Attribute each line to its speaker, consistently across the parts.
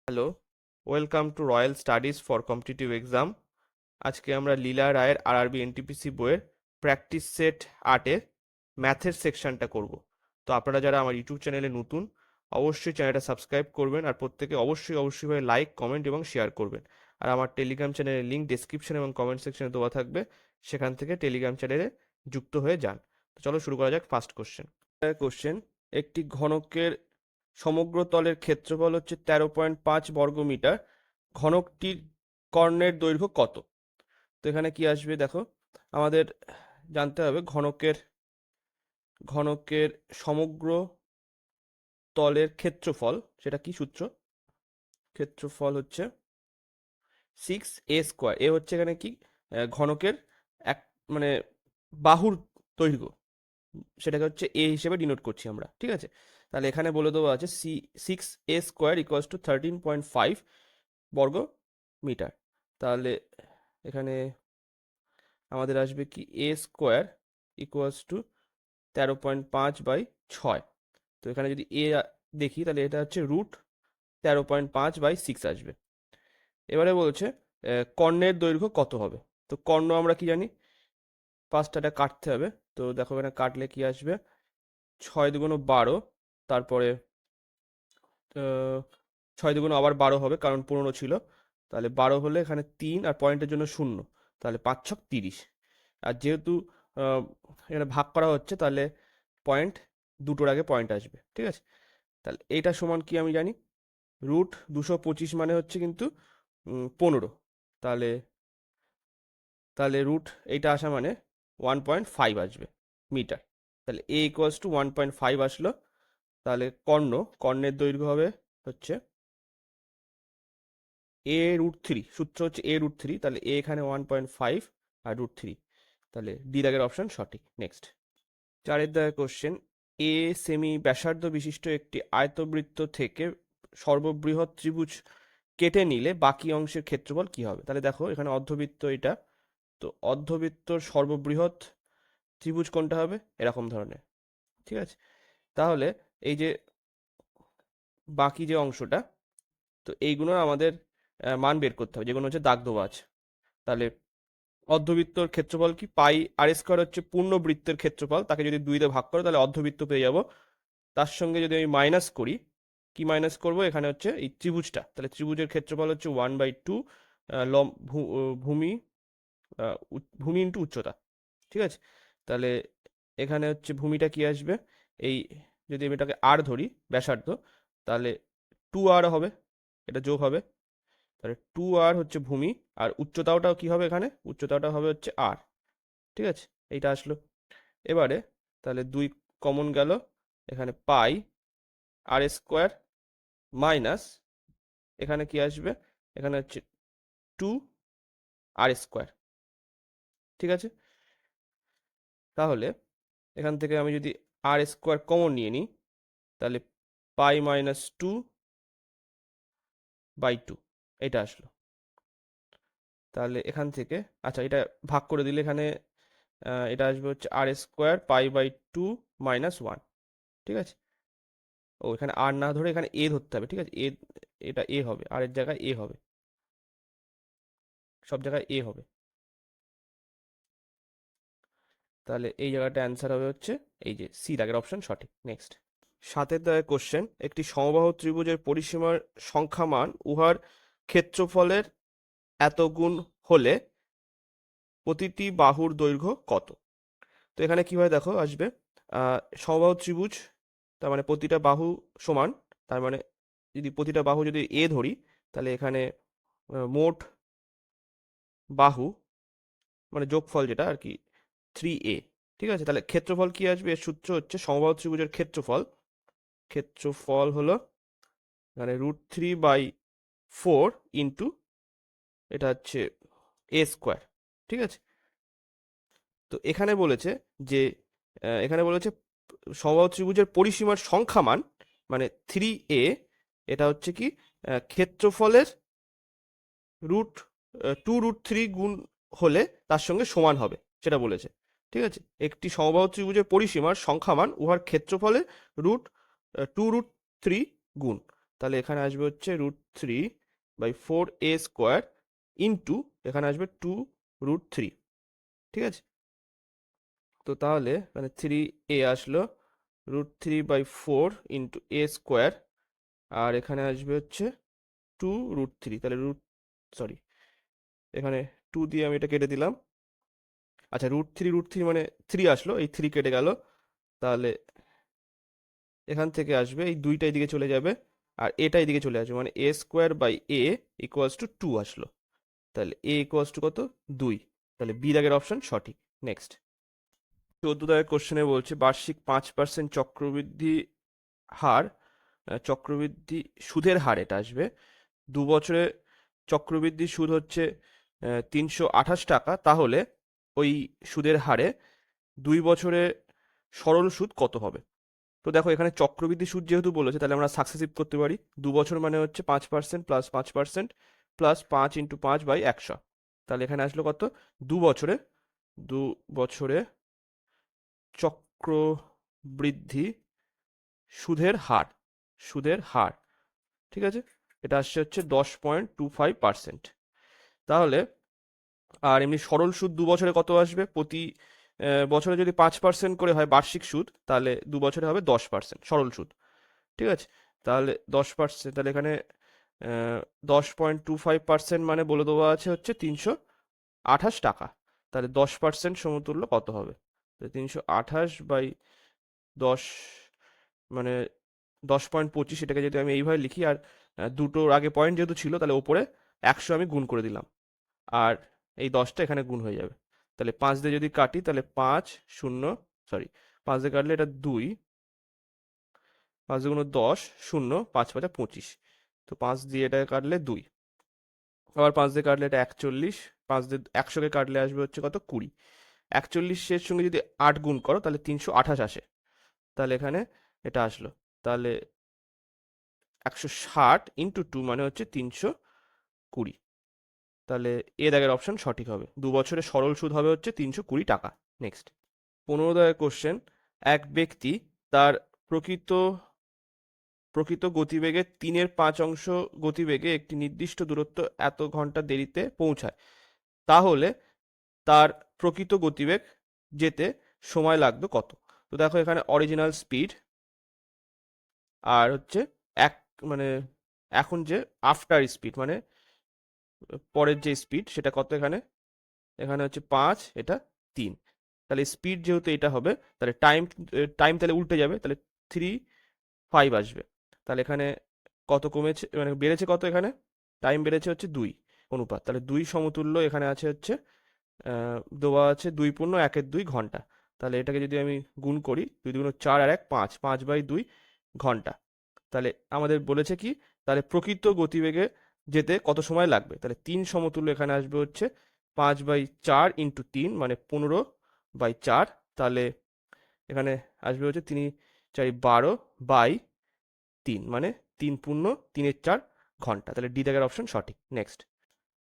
Speaker 1: Hello, welcome to royal studies for competitive exam. আজকে আমরা লীলা রায়ের আরআরবি এনটিপিসি বইয়ের প্র্যাকটিস সেট 8-এর ম্যাথের সেকশনটা করব। তো আপনারা যারা আমার ইউটিউব চ্যানেলে নতুন, অবশ্যই চ্যানেলটা সাবস্ক্রাইব করবেন আর প্রত্যেকে অবশ্যই লাইক, কমেন্ট এবং শেয়ার করবেন। আর আমার টেলিগ্রাম চ্যানেলের লিঙ্ক ডেসক্রিপশন এবং কমেন্ট সেকশনে দেওয়া থাকবে, সেখান থেকে টেলিগ্রাম চ্যানেলে যুক্ত হয়ে যান। তো চলো শুরু করা যাক ফার্স্ট কোশ্চেন। একটি ঘনকের সমগ্র তলের ক্ষেত্রফল হচ্ছে 13.5 বর্গমিটার। ঘনকটির কর্ণের দৈর্ঘ্য কত? তো এখানে কি আসবে দেখো, আমাদের জানতে হবে ঘনকের সমগ্র তলের ক্ষেত্রফল। সেটা কি সূত্র? ক্ষেত্রফল হচ্ছে 6a²। এ হচ্ছে এখানে কি ঘনকের এক মানে বাহুর দৈর্ঘ্য, সেটাকে হচ্ছে এ হিসেবে ডিনোট করছি আমরা, ঠিক আছে? তাহলে এখানে বলে দেওয়া আছে 6a² ইকুয়ালস টু 13.5 বর্গ মিটার। তাহলে এখানে আমাদের আসবে কি a² ইকুয়ালস টু 13.5/6। তো এখানে যদি এ দেখি তাহলে এটা হচ্ছে √13.5/6 আসবে। এবারে বলছে কর্ণের দৈর্ঘ্য কত হবে। তো কর্ণ আমরা কি জানি, পাঁচটাটা কাটতে হবে। তো দেখো এখানে কাটলে কি আসবে, 6×2 = 12, তারপরে 6×2 আবার 12 হবে কারণ 15 ছিল। তাহলে 12 হলে এখানে 3 আর পয়েন্টের জন্য 0, তাহলে 5×6 = 30। আর যেহেতু এখানে ভাগ করা হচ্ছে, তাহলে পয়েন্ট দুটোর আগে পয়েন্ট আসবে, ঠিক আছে? তাহলে এইটা সমান কি আমি জানি, √225 মানে হচ্ছে কিন্তু 15। তাহলে তাহলে এইটা আসা মানে 1.5 আসবে মিটার। তাহলে a ইকুয়ালস টু 1.5 আসলো। তাহলে কর্ণের দৈর্ঘ্য হবে হচ্ছে a√3, সূত্র হচ্ছে a√3। তাহলে a এখানে 1.5 আর √3, তাহলে ডি দাগের অপশন সঠিক। নেক্সট, 4 দাগের কোশ্চেন। এ সেমি ব্যাসার্ধ বিশিষ্ট একটি আয়তবৃত্ত থেকে সর্ববৃহৎ ত্রিভুজ কেটে নিলে বাকি অংশের ক্ষেত্রফল কি হবে? তাহলে দেখো এখানে অর্ধবৃত্ত এটা, তো অর্ধবৃত্তর সর্ববৃহৎ ত্রিভুজ কোনটা হবে, এরকম ধরনের, ঠিক আছে? তাহলে এই যে বাকি যে অংশটা, তো এইগুলোর আমাদের মান বের করতে হবে, যেগুলো হচ্ছে দাগ দেওয়া আছে। তাহলে অর্ধবৃত্তর ক্ষেত্রফল কি, πr² হচ্ছে পূর্ণ বৃত্তের ক্ষেত্রফল, তাকে যদি 2 দিয়ে ভাগ করো তাহলে অর্ধবৃত্ত পেয়ে যাব। তার সঙ্গে যদি আমি মাইনাস করি, কি মাইনাস করব, এখানে হচ্ছে এই ত্রিভুজটা, তাহলে ত্রিভুজের ক্ষেত্রফল হচ্ছে 1/2 ভূমি ভূমি ইন্টু উচ্চতা, ঠিক আছে? তাহলে এখানে হচ্ছে ভূমিটা কি আসবে, এই যদি আমি এটাকে আর ধরি ব্যাসার্ধ, তাহলে 2r হবে, এটা যোগ হবে। তাহলে 2r হচ্ছে ভূমি, আর উচ্চতাটাও কি হবে, এখানে উচ্চতাটা হবে হচ্ছে r, ঠিক আছে? এইটা আসলো। এবারে তাহলে 2 কমন গেল, এখানে πr² মাইনাস এখানে কি আসবে, এখানে হচ্ছে 2r², ঠিক আছে? তাহলে এখান থেকে আমি যদি r² কমন নিয়ে নিই, তাহলে π - 2/2 এটা আসলো। তাহলে এখান থেকে আচ্ছা, এটা ভাগ করে দিলে এখানে এটা আসবে হচ্ছে r² π/2 - 1, ঠিক আছে? ও এখানে আর না ধরে এখানে এ ধরতে হবে, ঠিক আছে? এটা এ হবে, আর এর জায়গায় এ হবে, সব জায়গায় এ হবে। তাহলে এই জায়গাটা অ্যান্সার হবে হচ্ছে এই যে সি দাগের অপশন সঠিক। নেক্সট, 7 দাগের কোশ্চেন। একটি সমবাহু ত্রিভুজের পরিসীমার সংখ্যা মান উহার ক্ষেত্রফলের এত গুণ হলে প্রতিটি বাহুর দৈর্ঘ্য কত? তো এখানে কিভাবে দেখো আসবে, সমবাহু ত্রিভুজ, তার মানে প্রতিটা বাহু সমান। তার মানে যদি প্রতিটা বাহু যদি এ ধরি, তাহলে এখানে মোট বাহু মানে যোগফল যেটা আর কি 3a, ঠিক আছে? তাহলে ক্ষেত্রফল কি আসবে, এর সূত্র হচ্ছে সমবাহু ত্রিভুজের ক্ষেত্রফল হলো মানে √3/4 ইন্টু এটা হচ্ছে a², ঠিক আছে? তো এখানে বলেছে যে এখানে বলেছে সমবাহু ত্রিভুজের পরিসীমার সংখ্যা মান মানে 3a, এটা হচ্ছে কি ক্ষেত্রফলের √2√3 গুণ হলে তার সঙ্গে সমান হবে, সেটা বলেছে, ঠিক আছে? একটি সমবাহু ত্রিভুজের পরিসীমার সংখ্যা মান উহার ক্ষেত্রফলে √2√3 গুণ। তাহলে এখানে আসবে হচ্ছে √3/4a² ইন্টু এখানে আসবে 2√3, ঠিক আছে? তো তাহলে মানে 3a আসলো, √3/4 ইন্টু a², আর এখানে আসবে হচ্ছে 2√3, তাহলে সরি, এখানে 2 দিয়ে আমি এটা কেটে দিলাম। আচ্ছা, √3 মানে 3 আসলো, এই 3 কেটে গেল, তাহলে এখান থেকে আসবে এই দুইটা এদিকে চলে যাবে, আর এটা এদিকে চলে আসবে, মানে a²/a ইকুয়ালস টু 2 আসলো। তাহলে a ইকুয়ালস টু কত? 2। তাহলে বি দাগের অপশন সঠিক। নেক্সট, 14 দাগের কোশ্চেনে বলছে বার্ষিক 5% চক্রবৃদ্ধি হার, চক্রবৃদ্ধি সুদের হার এটা আসবে। 2 বছরে চক্রবৃদ্ধি সুদ হচ্ছে 328 টাকা, তাহলে ওই সুদের হারে 2 বছরে সরল সুদ কত হবে? তো দেখো এখানে চক্রবৃদ্ধি সুদ যেহেতু বলেছে, তাহলে আমরা সাকসেসিভ করতে পারি। 2 বছর মানে হচ্ছে 5% প্লাস 5% প্লাস 5 ইন্টু 5/100। তাহলে এখানে আসলো কত? 2 বছরে, 2 বছরে চক্রবৃদ্ধি সুদের হার, সুদের হার, ঠিক আছে? এটা আসছে হচ্ছে 10.25%। তাহলে আর এমনি সরল সুদ 2 বছরে কত আসবে? প্রতি বছরে যদি 5% করে হয় বার্ষিক সুদ, তাহলে 2 বছরে হবে 10% সরল সুদ, ঠিক আছে? তাহলে 10%, তাহলে এখানে 10.25% মানে বলে দেওয়া আছে হচ্ছে 328 টাকা। তাহলে 10% সমতুল্য কত হবে? 328/10 মানে 10.25, এটাকে যদি আমি এইভাবে লিখি, আর দুটোর আগে পয়েন্ট যেহেতু ছিল, তাহলে ওপরে 100 আমি গুণ করে দিলাম, আর এই 10টা এখানে গুণ হয়ে যাবে। তাহলে 5 দিয়ে যদি কাটি, তাহলে 5 শূন্য, সরি, 5 দিয়ে কাটলে এটা 2, 5 দুগুণ 10, 0, 5 5 25। তো 5 দিয়ে এটা কাটলে 2, আবার 5 দিয়ে কাটলে এটা 41, 5 দিয়ে 100কে কাটলে আসবে হচ্ছে কত? 20। 41-এর সঙ্গে যদি 8 গুণ করো, তাহলে 328 আসে। তাহলে এখানে এটা আসলো, তাহলে 160 ইন্টু 2 মানে হচ্ছে 320। তাহলে এ দাগের অপশন সঠিক হবে। 2 বছরে সরল সুদ হবে হচ্ছে 320 টাকা। নেক্সট, 15 দাগের কোশ্চেন, এক ব্যক্তি তার প্রকৃত প্রকৃত গতিবেগের 3/5 গতিবেগে একটি নির্দিষ্ট দূরত্ব এত ঘন্টা দেরিতে পৌঁছায়, তাহলে তার প্রকৃত গতিবেগ যেতে সময় লাগতো কত? তো দেখো এখানে অরিজিনাল স্পিড আর হচ্ছে এক মানে এখন যে আফটার স্পিড, মানে পরের যে স্পিড সেটা কত? এখানে এখানে হচ্ছে 5, এটা 3। তাহলে স্পিড যেহেতু এটা হবে, তাহলে টাইম, টাইম তাহলে উল্টে যাবে, তাহলে 3/5 আসবে। তাহলে এখানে কত কমেছে, মানে বেড়েছে কত? এখানে টাইম বেড়েছে হচ্ছে 2 অনুপাত, তাহলে 2 সমতুল্য এখানে আছে হচ্ছে দেওয়া আছে 2 × 1 = 2 ঘন্টা। তাহলে এটাকে যদি আমি গুণ করি, 2 2 4 আর 1 5, 5/2 ঘন্টা। তাহলে আমাদের বলেছে কি, তাহলে প্রকৃত গতিবেগে যেতে কত সময় লাগবে? তাহলে 3 সমতুল্য এখানে আসবে হচ্ছে 5/4 ইন্টু 3 মানে 15/4। তাহলে এখানে আসবে হচ্ছে 3 4 12/3 মানে 3 × 3 = 4 ঘন্টা। তাহলে ডি দাগের অপশন সঠিক। নেক্সট,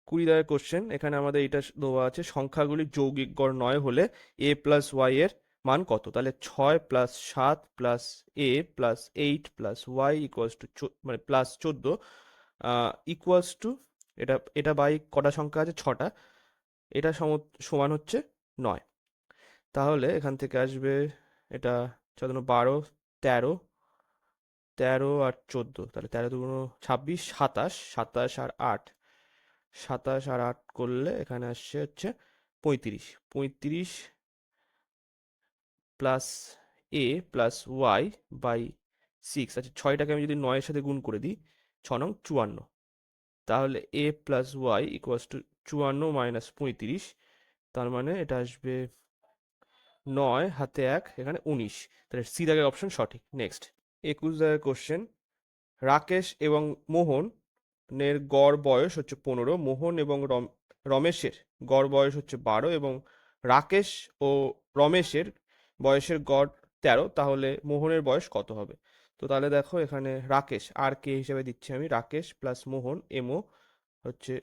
Speaker 1: 20 দাগের কোশ্চেন, এখানে আমাদের এটা দেওয়া আছে সংখ্যাগুলির যৌগিক গড় 9 হলে a প্লাস ওয়াই এর মান কত? তাহলে 6 plus 7 plus a plus 8 plus Y equals to মানে প্লাস 14 ইকুয়ালস টু, এটা এটা বাই কটা সংখ্যা আছে? 6টা। এটা সমান হচ্ছে 9। তাহলে এখান থেকে আসবে এটা 12, 13, 13 আর 14, তাহলে 13 দুগুণ 26, 27, 27 আর 8, 27 আর 8 করলে এখানে আসছে হচ্ছে 35, 35 plus A plus Y by 6। আচ্ছা, 6টাকে আমি যদি 9-এর সাথে গুণ করে দিই, 6 নং 54। তাহলে A plus Y equals to 54 minus 35, তার মানে এটা আসবে 9 হাতে 1, এখানে 19। তাহলে সি দাগের অপশন সঠিক। নেক্সট, 21 দাগের কোশ্চেন, রাকেশ এবং মোহনের গড় বয়স হচ্ছে 15, মোহন এবং রমেশের গড় বয়স হচ্ছে 12, এবং রাকেশ ও রমেশের বয়সের গড় 13, তাহলে মোহনের বয়স কত হবে? তো তাহলে দেখো এখানে রাকেশ, আর কে হিসেবে দিচ্ছি আমি, রাকেশ প্লাস মোহন এমও হচ্ছে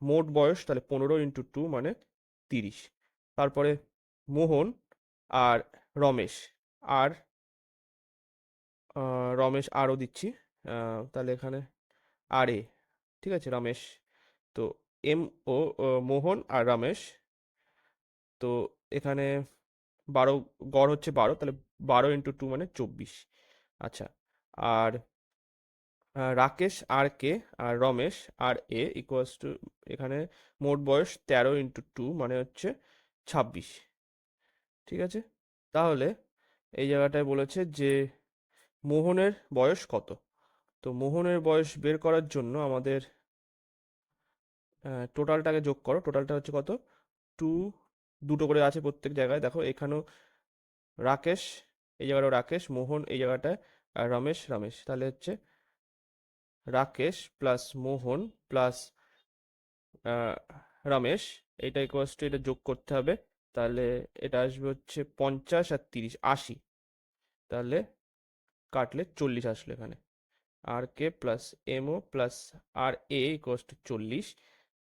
Speaker 1: মোট বয়স, তাহলে 15 ইন্টু 2 মানে 30। তারপরে মোহন আর রমেশ, আর রমেশ আরও দিচ্ছি, তাহলে এখানে আর এ, ঠিক আছে, রমেশ। তো এম ও মোহন আর রমেশ। তো এখানে 12, গড় হচ্ছে 12, তাহলে 12 × 2 মানে 24। আচ্ছা, আর রাকেশ আর কে আর রমেশ আর এ ইকুয়ালস টু, এখানে মোট বয়স 13 × 2 মানে হচ্ছে 26, ঠিক আছে। তাহলে এই জায়গাটায় বলেছে যে মোহনের বয়স কত। তো মোহনের বয়স বের করার জন্য আমাদের টোটালটাকে যোগ করো। টোটালটা হচ্ছে কত, টু, দুটো করে আছে প্রত্যেক জায়গায়, দেখো এখানেও রাকেশ, এই জায়গাটাও রাকেশ, মোহন এই জায়গাটায়, আর রমেশ রমেশ, তাহলে হচ্ছে রাকেশ প্লাস মোহন প্লাস রমেশ, এটা ইকুয়ালস টু, এটা যোগ করতে হবে। তাহলে এটা আসবে হচ্ছে 50 আর 30, 80। তাহলে কাটলে 40 আসলো এখানে। আর কে প্লাস এমও প্লাস আর এ ইকুয়ালস টু 40।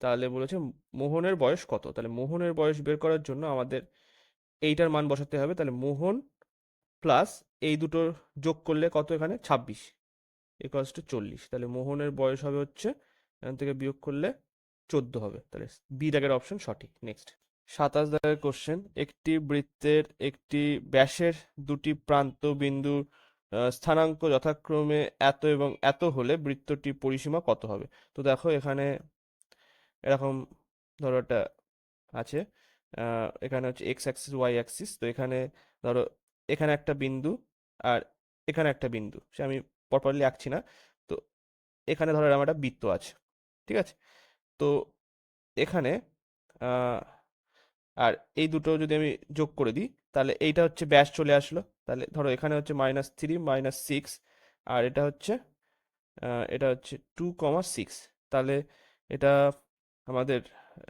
Speaker 1: তাহলে বলেছে মোহনের বয়স কত। তাহলে মোহনের বয়স বের করার জন্য আমাদের এইটার মান বসাতে হবে। তাহলে মোহন প্লাস এই দুটো যোগ করলে কত, এখানে 26 ইকুয়ালস টু 40। তাহলে মোহনের বয়স হবে হচ্ছে, এখান থেকে বিয়োগ করলে 14 হবে। তাহলে বি দাগের অপশন সঠিক। নেক্সট, 27 দাগের কোশ্চেন, একটি বৃত্তের একটি ব্যাসের দুটি প্রান্ত বিন্দুর স্থানাঙ্ক যথাক্রমে এত এবং এত হলে বৃত্তটির পরিসীমা কত হবে। তো দেখো এখানে এরকম, ধরো একটা আছে, এখানে হচ্ছে এক্স অ্যাক্সিস ওয়াই অ্যাক্সিস। তো এখানে ধরো এখানে একটা বিন্দু আর এখানে একটা বিন্দু, সে আমি প্রপারলি আঁকছি না। তো এখানে ধরো এরকম একটা বৃত্ত আছে, ঠিক আছে। তো এখানে আহ, আর এই দুটো যদি আমি যোগ করে দিই, তাহলে এইটা হচ্ছে ব্যাস চলে আসলো। তাহলে ধরো এখানে হচ্ছে -3 -6, আর এটা হচ্ছে 2,6। তাহলে এটা আমাদের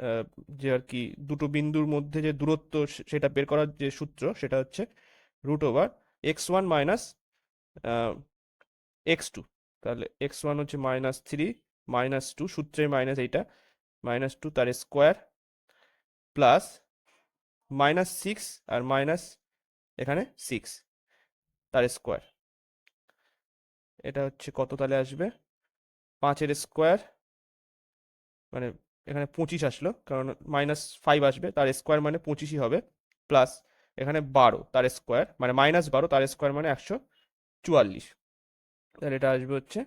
Speaker 1: আহ, যে আর কি দুটো বিন্দুর মধ্যে যে দূরত্ব, সেটা বের করার যে সূত্র, সেটা হচ্ছে √x1 মাইনাস x2। তাহলে x1 হচ্ছে -3 -2, সূত্রের মাইনাস এইটা, -2 তার স্কোয়ার প্লাস -6 আর মাইনাস এখানে 6 তার স্কোয়ার। এটা হচ্ছে কত, তাহলে আসবে 5-এর স্কোয়ার, মানে এখানে 25 আসলো, কারণ -5 আসবে, তার স্কোয়ার মানে 25ই হবে, প্লাস এখানে 12 তার স্কোয়ার মানে -12 তার স্কোয়ার মানে 144। তাহলে এটা আসবে হচ্ছে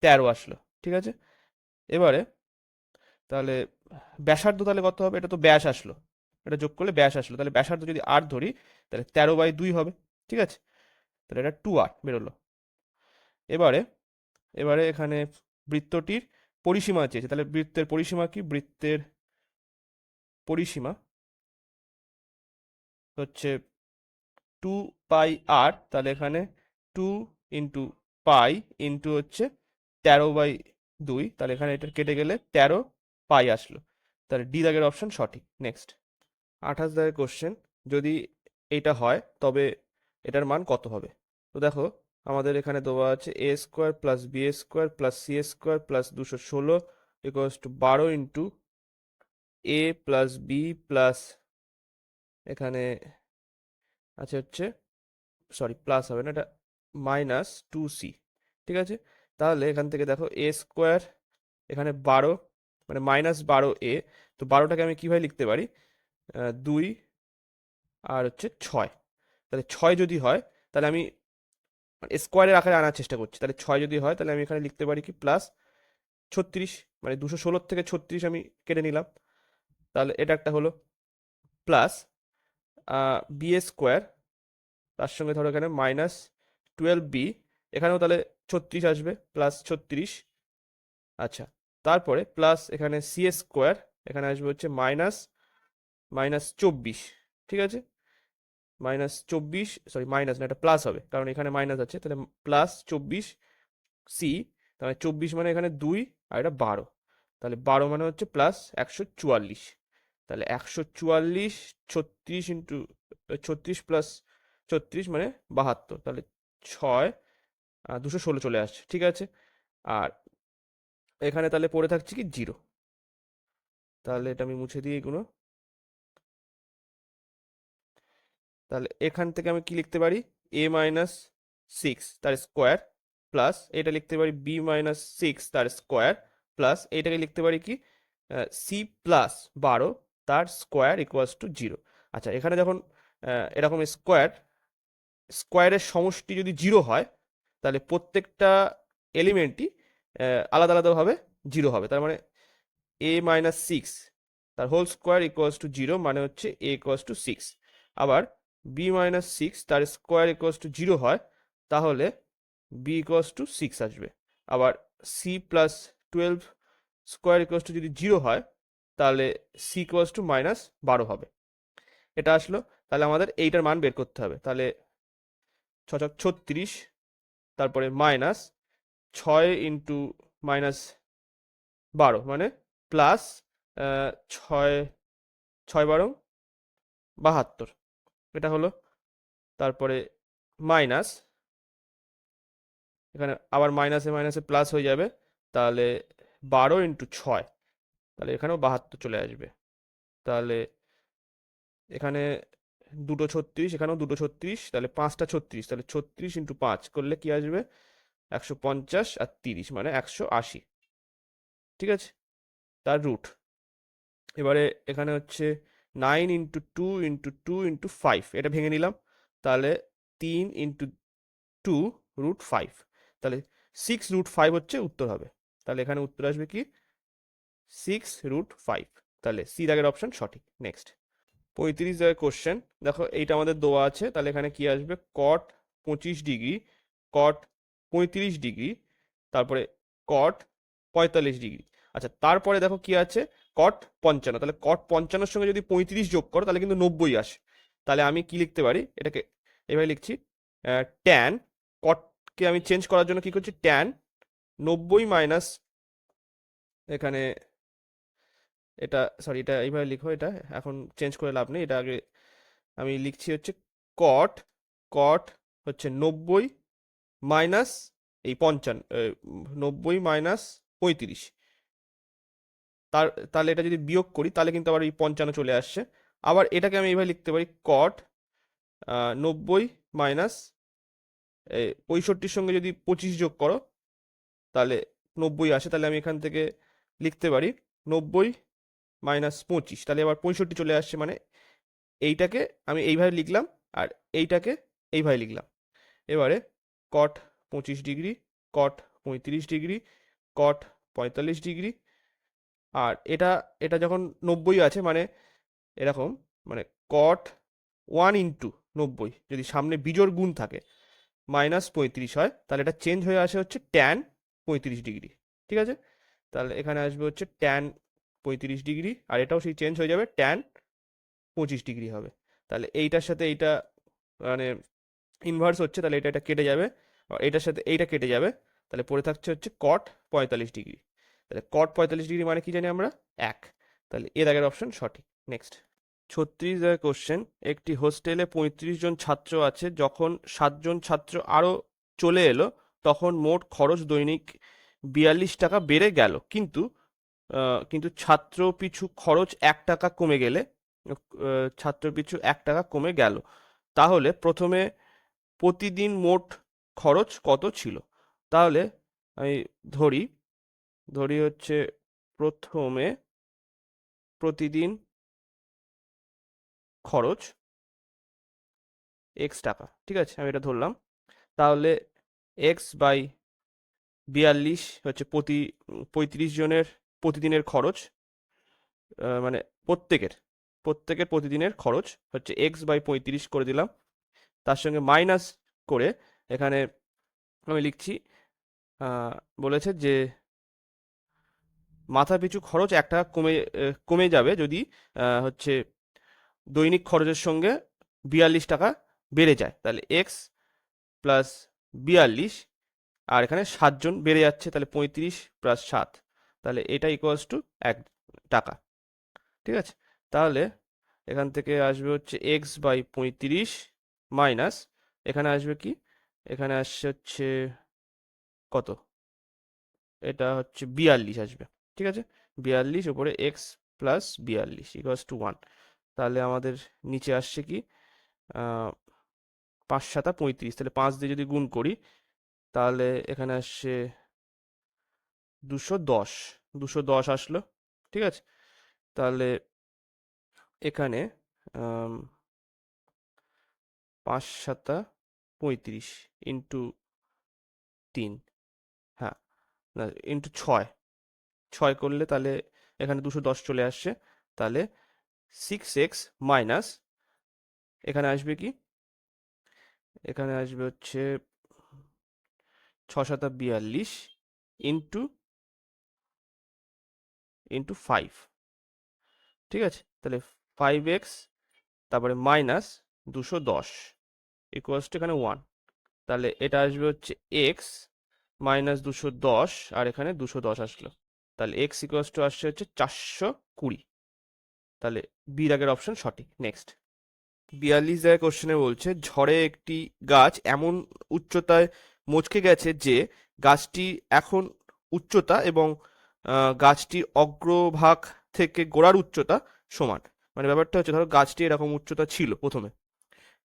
Speaker 1: 13 আসলো, ঠিক আছে। এবারে তাহলে ব্যাসার্ধ তাহলে কত হবে, এটা তো ব্যাস আসলো, এটা যোগ করলে ব্যাস আসলো, তাহলে ব্যাসার্ধ যদি আর ধরি, তাহলে 13/2 হবে, ঠিক আছে। তাহলে এটা 2r বেরোলো। এবারে এবারে এখানে বৃত্তটির পরিসীমা চেয়েছে। তাহলে বৃত্তের পরিসীমা কি, বৃত্তের পরিসীমা হচ্ছে 2πr। তাহলে এখানে 2 × π হচ্ছে 13/2। তাহলে এখানে এটা কেটে গেলে 13 π আসলো। তাহলে ডি দাগের অপশন সঠিক। নেক্সট, 28 দাগের কোশ্চেন, যদি এইটা হয় তবে এটার মান কত হবে। তো দেখো আমাদের এখানে দেওয়া আছে a² + b² + c² + 216 = 12 × a + b plus এখানে আছে হচ্ছে, সরি প্লাস হবে না, এটা -2c, ঠিক আছে। তাহলে এখান থেকে দেখো a², এখানে 12 মানে -12a। তো 12টাকে আমি কিভাবে লিখতে পারি, 2 আর হচ্ছে 6। তাহলে 6 যদি হয়, তাহলে আমি স্কোয়ারের আকারে আনার চেষ্টা করছি। তাহলে 6 যদি হয়, তাহলে আমি এখানে লিখতে পারি কি, +36, মানে 216 থেকে 36 আমি কেটে নিলাম। তাহলে এটা একটা হলো, প্লাস b², তার সঙ্গে ধরো এখানে -12b, এখানেও তাহলে 36 আসবে, +36। আচ্ছা, তারপরে প্লাস এখানে c², এখানে আসবে হচ্ছে -24, ঠিক আছে। -24, সরি মাইনাস না, এটা প্লাস হবে কারণ এখানে মাইনাস আছে। তাহলে +24c, তাহলে 24 মানে এখানে 2 আর এটা 12, তাহলে 12 মানে হচ্ছে +144। তাহলে 144, 36 ইন্টু 36 প্লাস 36 মানে 72। তাহলে 6 216 চলে আসছে, ঠিক আছে। আর এখানে তাহলে পড়ে থাকছে কি 0। তাহলে এটা আমি মুছে দিই এগুলো। তাহলে এখান থেকে আমি কি লিখতে পারি, a - 6 তার স্কোয়ার প্লাস এটা লিখতে পারি বি মাইনাস সিক্স তার স্কোয়ার প্লাস এইটাকে লিখতে পারি কি সি প্লাস 12 তার স্কোয়ার ইকুয়ালস টু 0। আচ্ছা, এখানে যখন এরকম স্কোয়ারের সমষ্টি যদি 0 হয় তাহলে প্রত্যেকটা এলিমেন্টই আলাদা আলাদাভাবে 0 হবে। তার মানে এ মাইনাস সিক্স তার হোল স্কোয়ার ইকুয়ালস টু 0 মানে হচ্ছে এ ইকুয়ালস টু 6। আবার বি মাইনাস সিক্স তার স্কোয়ার ইকুয়ালস টু 0 হয় তাহলে বি ইকুয়ালস টু 6 আসবে। আবার C plus 12 square equals to যদি 0 হয় তাহলে সি ইকুয়ালস টু মাইনাস 12 হবে। এটা আসলো। তাহলে আমাদের এইটার মান বের করতে হবে। তাহলে 36, তারপরে মাইনাস 6 ইন্টু মাইনাস 12 মানে প্লাস 6 6 12 72, এটা হলো। তারপরে মাইনাস, এখানে আবার মাইনাসে মাইনাসে প্লাস হয়ে যাবে, তাহলে 12 ইন্টু 6, তাহলে এখানেও 72 চলে আসবে। তাহলে এখানে দুটো 36, এখানেও দুটো 36, তাহলে 5টা 36, তাহলে 36 ইন্টু 5 করলে কি আসবে 150 আর 30 মানে 180। ঠিক আছে, তার রুট। এবারে এখানে হচ্ছে 9 ইন্টু 2 ইন্টু 2 ইন্টু 5, এটা ভেঙে নিলাম, তাহলে 3 ইন্টু 2 রুট 5, তাহলে 6 রুট 5 হচ্ছে উত্তর হবে। তাহলে এখানে উত্তর আসবে কি 6 রুট 5, তাহলে সি দাগের অপশন সঠিক। নেক্সট 35 দাগের কোশ্চেন, দেখো এইটা আমাদের দেওয়া আছে, তাহলে এখানে কি আসবে কট 25 ডিগ্রি, কট 35 ডিগ্রি, তারপরে কট 45 ডিগ্রি। আচ্ছা, তারপরে দেখো কি আছে কট 55, তাহলে কট 55 সঙ্গে যদি 35 যোগ করো তাহলে কিন্তু 90 আসে। তাহলে আমি কি লিখতে পারি, এটাকে এভাবে লিখছি, ট্যান কটকে আমি চেঞ্জ করার জন্য কি করছি, ট্যান 90 মাইনাস, এখানে এটা সরি এটা এইভাবে লিখো, এটা এখন চেঞ্জ করে লাভ নেই, এটা আগে আমি লিখছি হচ্ছে কট, কট হচ্ছে 90 মাইনাস এই 55, 90 মাইনাস 35, তাহলে এটা যদি বিয়োগ করি তাহলে কিন্তু আবার এই 55 চলে আসছে। আবার এটাকে আমি এইভাবে লিখতে পারি কট 90 মাইনাস 65 সঙ্গে যদি 25 যোগ করো তাহলে 90 আসে, তাহলে আমি এখান থেকে লিখতে পারি 90 মাইনাস 25, তাহলে আবার 65 চলে আসছে, মানে এইটাকে আমি এইভাবে লিখলাম আর এইটাকে এইভাবে লিখলাম। এবারে কট 25 ডিগ্রি, কট 35 ডিগ্রি, কট 45 ডিগ্রি, আর এটা এটা যখন 90 আছে মানে এরকম, মানে কট 1 ইন্টু 90 যদি সামনে বিজোড় গুণ থাকে মাইনাস 35 হয়, তাহলে এটা চেঞ্জ হয়ে আসে হচ্ছে ট্যান 35 ডিগ্রি। ঠিক আছে, তাহলে এখানে আসবে হচ্ছে ট্যান 35 ডিগ্রি, আর এটাও সেই চেঞ্জ হয়ে যাবে ট্যান 25 ডিগ্রি হবে। তাহলে এইটার সাথে এইটা মানে ইনভার্স হচ্ছে, তাহলে এটা এটা কেটে যাবে, আর এটার সাথে এইটা কেটে যাবে, তাহলে পড়ে থাকছে হচ্ছে কট 45 ডিগ্রি। তাহলে কট 45 ডিগ্রি মানে কি জানি আমরা 1, তাহলে এ দাগের অপশন সঠিক। নেক্সট 36 দাগের কোশ্চেন, একটি হোস্টেলে 35 জন ছাত্র আছে, যখন 7 জন ছাত্র আরও চলে এলো তখন মোট খরচ দৈনিক 42 টাকা বেড়ে গেল, কিন্তু ছাত্র পিছু খরচ 1 টাকা কমে গেলে, ছাত্র পিছু 1 টাকা কমে গেল, তাহলে প্রথমে প্রতিদিন মোট খরচ কত ছিল? তাহলে আমি ধরি ধরি হচ্ছে প্রথমে প্রতিদিন খরচ x টাকা, ঠিক আছে, আমি এটা ধরলাম। তাহলে x বাই 42 হচ্ছে 35 জনের প্রতিদিনের খরচ, মানে প্রত্যেকের প্রতিদিনের খরচ হচ্ছে x বাই 35 করে দিলাম, তার সঙ্গে মাইনাস করে এখানে আমি লিখছি, বলেছে যে মাথা পিছু খরচ 1 টাকা কমে যাবে যদি হচ্ছে দৈনিক খরচের সঙ্গে 42 টাকা বেড়ে যায়, তাহলে এক্স প্লাস 42, আর এখানে 7 জন বেড়ে যাচ্ছে, তাহলে 35 প্লাস 7, তাহলে এটা ইকুয়ালস টু 1 টাকা। ঠিক আছে, তাহলে এখান থেকে আসবে হচ্ছে এক্স বাই 35 মাইনাস, এখানে আসবে কি, এখানে আসছে হচ্ছে কত, এটা হচ্ছে 42 আসবে। ঠিক আছে, 42 উপরে এক্স প্লাস 42 ইকুয়ালস টু 1, তাহলে আমাদের নিচে আসছে কি 5 7 35, তাহলে 5 দিয়ে যদি গুণ করি তাহলে এখানে আসছে 210, 210 আসলো। ঠিক আছে, তাহলে এখানে 5 7 35 ইন্টু 3, হ্যাঁ, না ইন্টু 6 করলে তাহলে এখানে 210 চলে আসছে। তাহলে 6x মাইনাস এখানে আসবে কি, এখানে আসবে হচ্ছে 6 7 42 ইন্টু 5। ঠিক আছে, তাহলে 5x তারপরে মাইনাস 210 ইকুয়ালস টু এখানে 1। তাহলে এটা আসবে হচ্ছে এক্স মাইনাস 210, আর এখানে 210 আসলো। তাহলে এক্স ইকুয়ালস টু আসছে হচ্ছে 420। তাহলে বির আগের অপশন সঠিক। নেক্সট, 42 জায়গায় কোশ্চেনে বলছে ঝড়ে একটি গাছ এমন উচ্চতায় মচকে গেছে যে গাছটি এখন উচ্চতা এবং গাছটির অগ্রভাগ থেকে গোড়ার উচ্চতা সমান। মানে ব্যাপারটা হচ্ছে ধরো গাছটি এরকম উচ্চতা ছিল প্রথমে,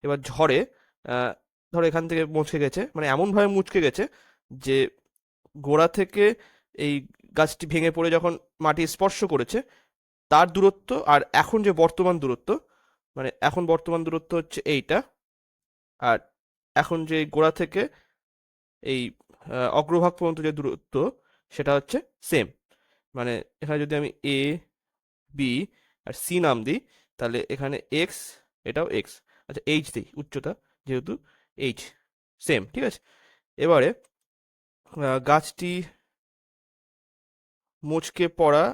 Speaker 1: এবার ঝড়ে ধরো এখান থেকে মচকে গেছে, মানে এমনভাবে মুচকে গেছে যে গোড়া থেকে এই গাছটি ভেঙে পড়ে যখন মাটি স্পর্শ করেছে তার দূরত্ব আর এখন যে বর্তমান দূরত্ব, মানে এখন বর্তমান দূরত্ব হচ্ছে এইটা, আর এখন যে গোড়া থেকে এই অগ্রভাগ পর্যন্ত যে দূরত্ব সেটা হচ্ছে সেম। মানে এখানে যদি আমি এ বি আর সি নাম দিই তাহলে এখানে এক্স, এটাও এক্স, আচ্ছা এইচ দিই উচ্চতা যেহেতু এইচ সেম। ঠিক আছে, এবারে গাছটি মুচকে পড়া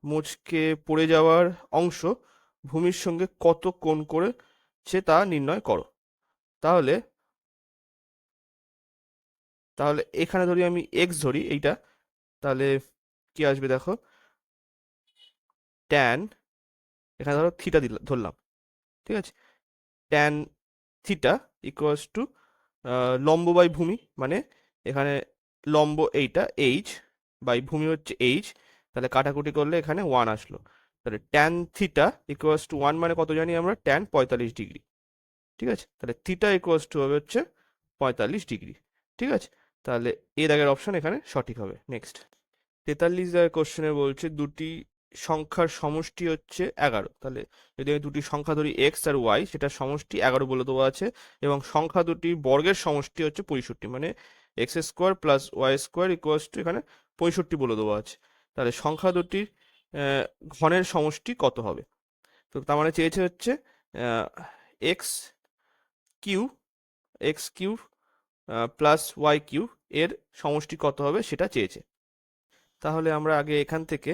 Speaker 1: মুচকে পড়ে যাওয়ার অংশ ভূমির সঙ্গে কত কোণ করেছে তা নির্ণয় করো। তাহলে তাহলে এখানে ধরি আমি এক্স ধরি এইটা, তাহলে কি আসবে দেখো, ট্যান, এখানে ধরো থিটা ধরলাম। ঠিক আছে, ট্যান থিটা ইকুয়ালস টু লম্ব বাই ভূমি, মানে এখানে লম্ব এইটা এইচ বাই ভূমি হচ্ছে এইচ, তাহলে কাটাকুটি করলে এখানে 1 আসলো। তাহলে ট্যান থিটা ইকুয়ালস টু 1 মানে কত জানি আমরা, ট্যান 45 ডিগ্রি। ঠিক আছে, তাহলে থিটা ইকুয়ালস টু হবে হচ্ছে 45 ডিগ্রি। ঠিক আছে, তাহলে এর আগের অপশন এখানে সঠিক হবে। নেক্সট, 43 দাগের কোশ্চেনে বলছে দুটি সংখ্যার সমষ্টি হচ্ছে 11। তাহলে যদি আমি দুটি সংখ্যা ধরি এক্স আর ওয়াই, সেটার সমষ্টি 11 বলে দেওয়া আছে, এবং সংখ্যা দুটির বর্গের সমষ্টি হচ্ছে 65, মানে X square plus Y square equals to এখানে 65 বলে দেওয়া আছে। তাহলে সংখ্যা দুটির ঘনের সমষ্টি কত হবে? তো তার মানে চেয়েছে হচ্ছে X cube, X cube plus Y cube এর সমষ্টি কত হবে সেটা চেয়েছে। তাহলে আমরা আগে এখান থেকে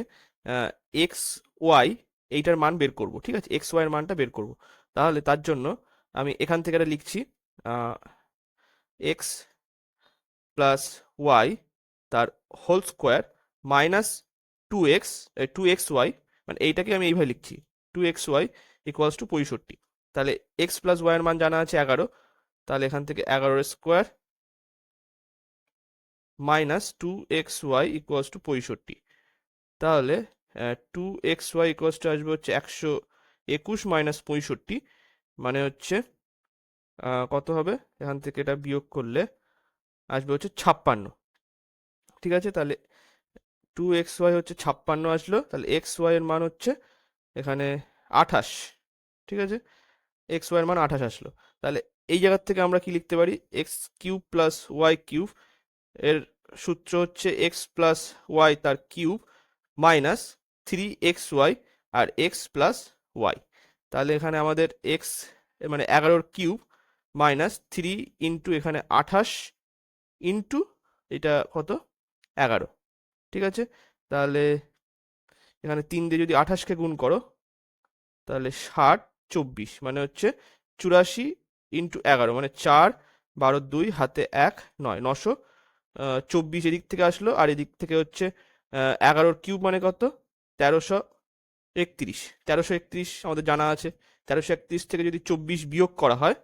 Speaker 1: এক্স ওয়াই এইটার মান বের করব। ঠিক আছে, এক্স ওয়াই এর মানটা বের করব। তাহলে তার জন্য আমি এখান থেকে এটা লিখছি এক্স প্লাস ওয়াই তার whole square minus 2x Y, মানে এইটাকে আমি এইভাবে লিখছি 2xy ইকুয়ালস টু 65। তাহলে এক্স প্লাস ওয়াই এর মান জানা আছে 11, তাহলে এখান থেকে 11 square minus 2xy equals to 65। তাহলে 2xy ইকুয়ালস টু আসবে হচ্ছে 121 মাইনাস 65, মানে হচ্ছে কত হবে, এখান থেকে এটা বিয়োগ করলে আসবে হচ্ছে 56। ঠিক আছে, তাহলে 2xy হচ্ছে 56 আসলো, তাহলে xy এর মান হচ্ছে এখানে 28। ঠিক আছে, xy এর মান 28 আসলো। তাহলে এই জায়গার থেকে আমরা কি লিখতে পারি, X cube plus Y cube এর সূত্র হচ্ছে এক্স প্লাস ওয়াই তার কিউব মাইনাস 3xy আর এক্স প্লাস ওয়াই। তাহলে এখানে আমাদের এক্স মানে 11 কিউব মাইনাস 3 ইন্টু এখানে 28 ইন্টু এটা কত 11। ঠিক আছে, তাহলে এখানে 3 দিয়ে যদি 28কে গুণ করো তাহলে 60 24, মানে হচ্ছে 84 ইন্টু 11, মানে 4 12 2 হাতে 1 9, 924 এদিক থেকে আসলো, আর এদিক থেকে হচ্ছে 11 কিউব মানে কত 1331। 1331 আমাদের জানা আছে, 1331 থেকে যদি 24 বিয়োগ করা হয়,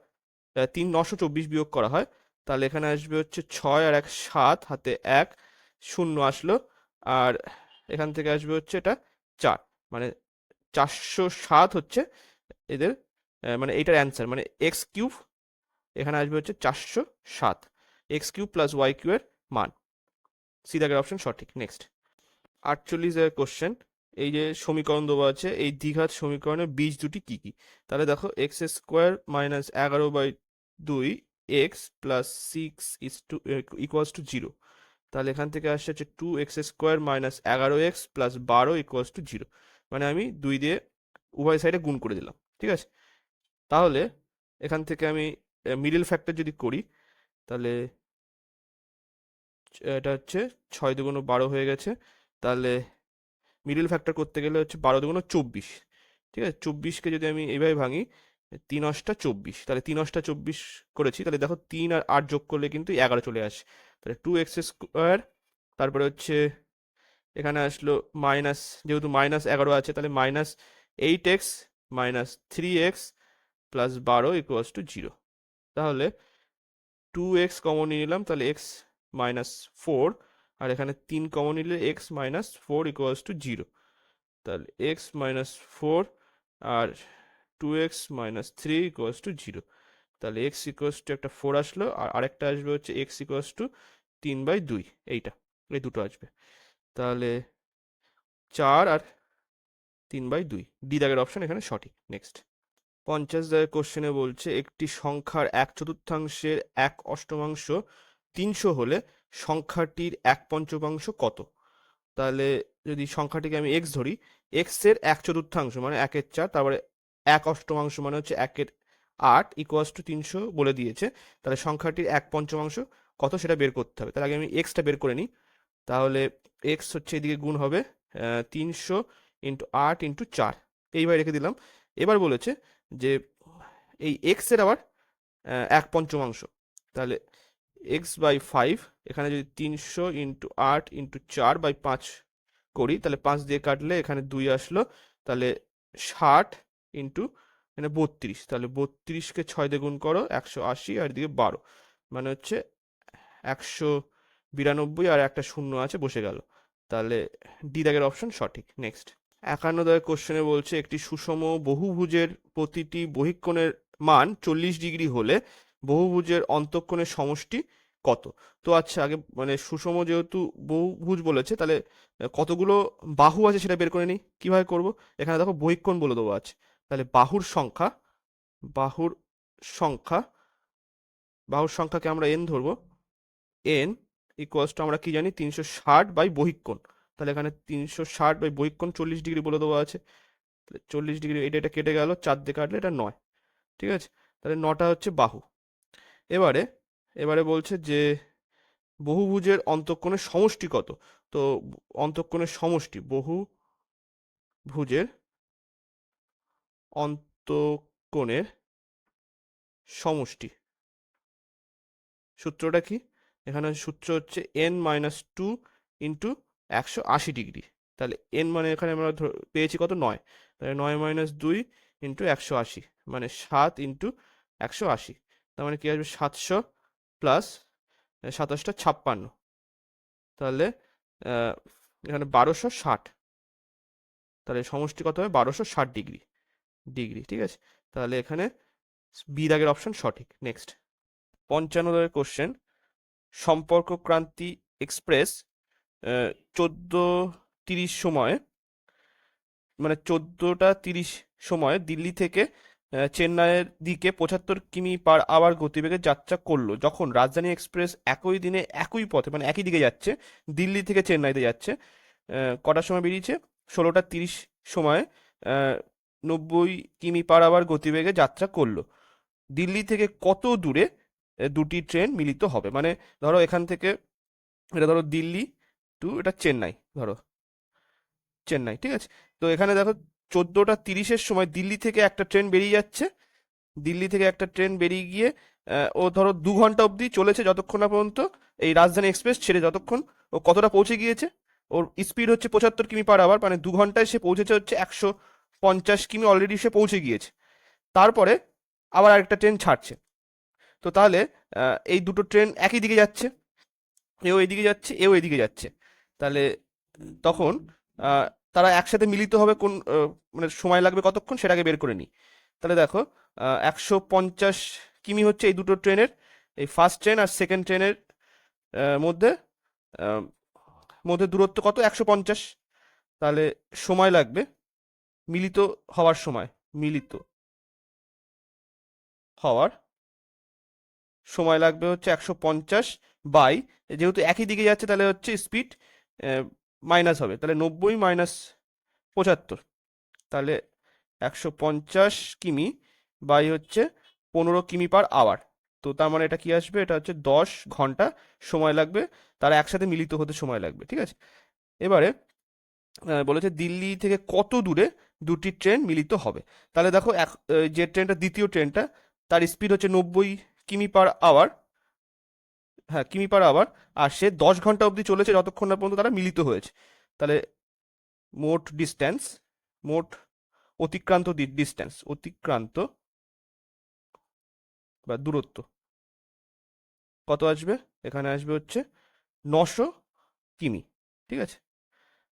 Speaker 1: 924 বিয়োগ করা হয়, তাহলে এখানে আসবে হচ্ছে 6 আর 1 7 হাতে 1 0 আসলো, আর এখান থেকে আসবে হচ্ছে এটা 4, মানে 407 হচ্ছে এদের মানে এইটার অ্যান্সার, মানে এক্স কিউব এখানে আসবে হচ্ছে 407 X cube plus Y cube এর মান। সি দাগের অপশন সঠিক। নেক্সট 48 এর কোশ্চেন, এই যে সমীকরণ দেওয়া আছে, এই দ্বিঘাত সমীকরণের বীজ দুটি কি কি? তাহলে দেখো x square minus 11/2 x plus 6 equals to 0। তাহলে এখান থেকে আসছে হচ্ছে 2x² minus 11x plus 12 equals to 0। মানে আমি 2 দিয়ে উভয় সাইডে গুণ করে দিলাম, ঠিক আছে। তাহলে এখান থেকে আমি মিডল ফ্যাক্টর যদি করি, তাহলে এটা হচ্ছে 6 দুগুণ 12 হয়ে গেছে। তাহলে মিডল ফ্যাক্টর করতে গেলে হচ্ছে 12 দুগুণ 24, ঠিক আছে। 24কে যদি আমি এইভাবে ভাঙি, 3 অষ্টা 24, তাহলে 3 অষ্টা 24 করেছি। তাহলে দেখো 3 আর 8 যোগ করলে কিন্তু 11 চলে আসে। তাহলে 2x², তারপরে হচ্ছে এখানে আসলো মাইনাস, যেহেতু -11 আছে তাহলে -8x minus 3x plus 12 equals to 0। তাহলে 2x কমন নিয়ে নিলাম, তাহলে x -4, আর এখানে 3 কমন নিলে x -4 ইকুয়ালস টু 0। তাহলে x -4 R 2x -3 equals to 0। তাহলে x ইকুয়ালস টু একটা 4 আসলো, আর আরেকটা আসবে হচ্ছে x ইকুয়ালস টু 3/2, এইটা, এই দুটো আসবে। তাহলে 4 আর 3/2, ডি দাগের অপশন এখানে সঠিক। নেক্সট 50 দাগের কোশ্চেনে বলছে একটি সংখ্যার 1/4 1/8 300 হলে সংখ্যাটির 1/5 কত? তাহলে যদি সংখ্যাটিকে আমি এক্স ধরি, এক্স এর 1/4 মানে 1/4, তারপরে 1/8 মানে হচ্ছে 1/8 ইকুয়ালস টু 300 বলে দিয়েছে। তাহলে সংখ্যাটির 1/5 কত সেটা বের করতে হবে। তাহলে আগে আমি এক্সটা বের করে নিই। তাহলে এক্স হচ্ছে এদিকে গুণ হবে 300 ইন্টু 8 ইন্টু 4, এইভাবে রেখে দিলাম। এবার বলেছে যে এই এক্স এর আবার 1/5, তাহলে x/5, এখানে যদি 300 ইন্টু 8 ইন্টু 4/5 করি, তাহলে 5 দিয়ে কাটলে এখানে 2 আসলো। তাহলে 60 ইন্টু এখানে 32, তাহলে 32কে 6 দিয়ে গুণ করো 180, আর এদিকে 12, মানে হচ্ছে 192, আর একটা শূন্য আছে বসে গেল। তাহলে ডি দাগের অপশন সঠিক। নেক্সট 51 দাগের কোশ্চেনে বলছে একটি সুষম বহুভুজের প্রতিটি বহিঃকোণের মান 40 ডিগ্রি হলে বহুভুজের অন্তঃকোণের সমষ্টি কত? তো আচ্ছা, আগে মানে সুষম যেহেতু বহুভুজ বলেছে, তাহলে কতগুলো বাহু আছে সেটা বের করে নিই। কিভাবে করব? এখানে দেখো বহিঃকোণ বলে দেওয়া আছে, তাহলে বাহুর সংখ্যা বাহুর সংখ্যাকে আমরা n ধরবো। n ইকুয়ালস টু আমরা কি জানি, 360 বাই বহিঃকোণ। তাহলে এখানে 360 বাই বহিঃকোণ 40 ডিগ্রি বলে দেওয়া আছে। 40 ডিগ্রি, এটা কেটে গেল, 4 দিয়ে কাটলে এটা 9, ঠিক আছে। তাহলে 9টা হচ্ছে বাহু। এবারে এবারে বলছে যে বহুভুজের অন্তঃকোণের সমষ্টি কত? তো অন্তঃকোণের সমষ্টি, বহুভুজের অন্তঃকোণের সমষ্টি সূত্রটা কি? এখানে সূত্র হচ্ছে n-2 ইন্টু 180 ডিগ্রি। তাহলে n মানে এখানে আমরা পেয়েছি কত, 9, তাহলে 9 - 2 ইন্টু 180, মানে 7 ইন্টু 180। তার মানে কি আসবে, 700 প্লাস 27টা 56, তাহলে এখানে 1260, তাহলে সমষ্টি কত হবে, 1260 ডিগ্রি, ঠিক আছে। তাহলে এখানে বি দাগের অপশন সঠিক। নেক্সট 55 দাগের কোশ্চেন, সম্পর্ক ক্রান্তি এক্সপ্রেস 14:30 সময়, মানে 14টা 30 সময় দিল্লি থেকে চেন্নাইয়ের দিকে 75 কিমি/আওয়ার গতিবেগে যাত্রা করলো, যখন রাজধানী এক্সপ্রেস একই দিনে একই পথে, মানে একই দিকে যাচ্ছে, দিল্লি থেকে চেন্নাইতে যাচ্ছে, কটার সময় বেরিয়েছে, 16টা 30 সময় 90 কিমি/আওয়ার গতিবেগে যাত্রা করলো। দিল্লি থেকে কত দূরে দুটি ট্রেন মিলিত হবে? মানে ধরো এখান থেকে, এটা ধরো দিল্লি টু এটা চেন্নাই, ধরো চেন্নাই, ঠিক আছে। তো এখানে দেখো 14টা 30-এর সময় দিল্লি থেকে একটা ট্রেন বেরিয়ে যাচ্ছে, দিল্লি থেকে একটা ট্রেন বেরিয়ে গিয়ে ও ধরো 2 ঘন্টা অবধি চলেছে, যতক্ষণ না পর্যন্ত এই রাজধানী এক্সপ্রেস ছেড়ে, যতক্ষণ ও কতটা পৌঁছে গিয়েছে, ওর স্পিড হচ্ছে 75 কিমি/আওয়ার, মানে 2 ঘন্টায় সে পৌঁছেছে হচ্ছে 150 কিমি, অলরেডি সে পৌঁছে গিয়েছে। তারপরে আবার আরেকটা ট্রেন ছাড়ছে। তো তাহলে এই দুটো ট্রেন একই দিকে যাচ্ছে, এও এদিকে যাচ্ছে, এও এদিকে যাচ্ছে। তাহলে তখন আহ, তারা একসাথে মিলিত হবে কোন, মানে সময় লাগবে কতক্ষণ সেটাকে বের করে নিই। তাহলে দেখো 150 কিমি হচ্ছে এই দুটো ট্রেনের, এই ফার্স্ট ট্রেন আর সেকেন্ড ট্রেনের মধ্যে আহ, মধ্যে দূরত্ব কত? 150। তাহলে সময় লাগবে মিলিত হওয়ার সময়, মিলিত হওয়ার সময় লাগবে হচ্ছে 150 বাই, যেহেতু একই দিকে যাচ্ছে তাহলে হচ্ছে স্পিড মাইনাস হবে, তাহলে 90 মাইনাস 75, তাহলে 150 কিমি বাই হচ্ছে 15 কিমি পার আওয়ার। তো তার মানে এটা কি আসবে? এটা হচ্ছে 10 ঘন্টা সময় লাগবে, তারা একসাথে মিলিত হতে সময় লাগবে। ঠিক আছে, এবারে বলেছে দিল্লি থেকে কত দূরে দুটি ট্রেন মিলিত হবে। তাহলে দেখো যে ট্রেনটা, দ্বিতীয় ট্রেনটা, তার স্পিড হচ্ছে 90 কিমি পার আওয়ার, হ্যাঁ কিমি পার আওয়ার, আর সে 10 ঘন্টা অবধি চলেছে যতক্ষণ না পর্যন্ত তারা মিলিত হয়েছে। তাহলে মোট ডিস্টেন্স, মোট অতিক্রান্ত ডিস্টেন্স, অতিক্রান্ত বা দূরত্ব কত আসবে? এখানে আসবে হচ্ছে 900 কিমি। ঠিক আছে,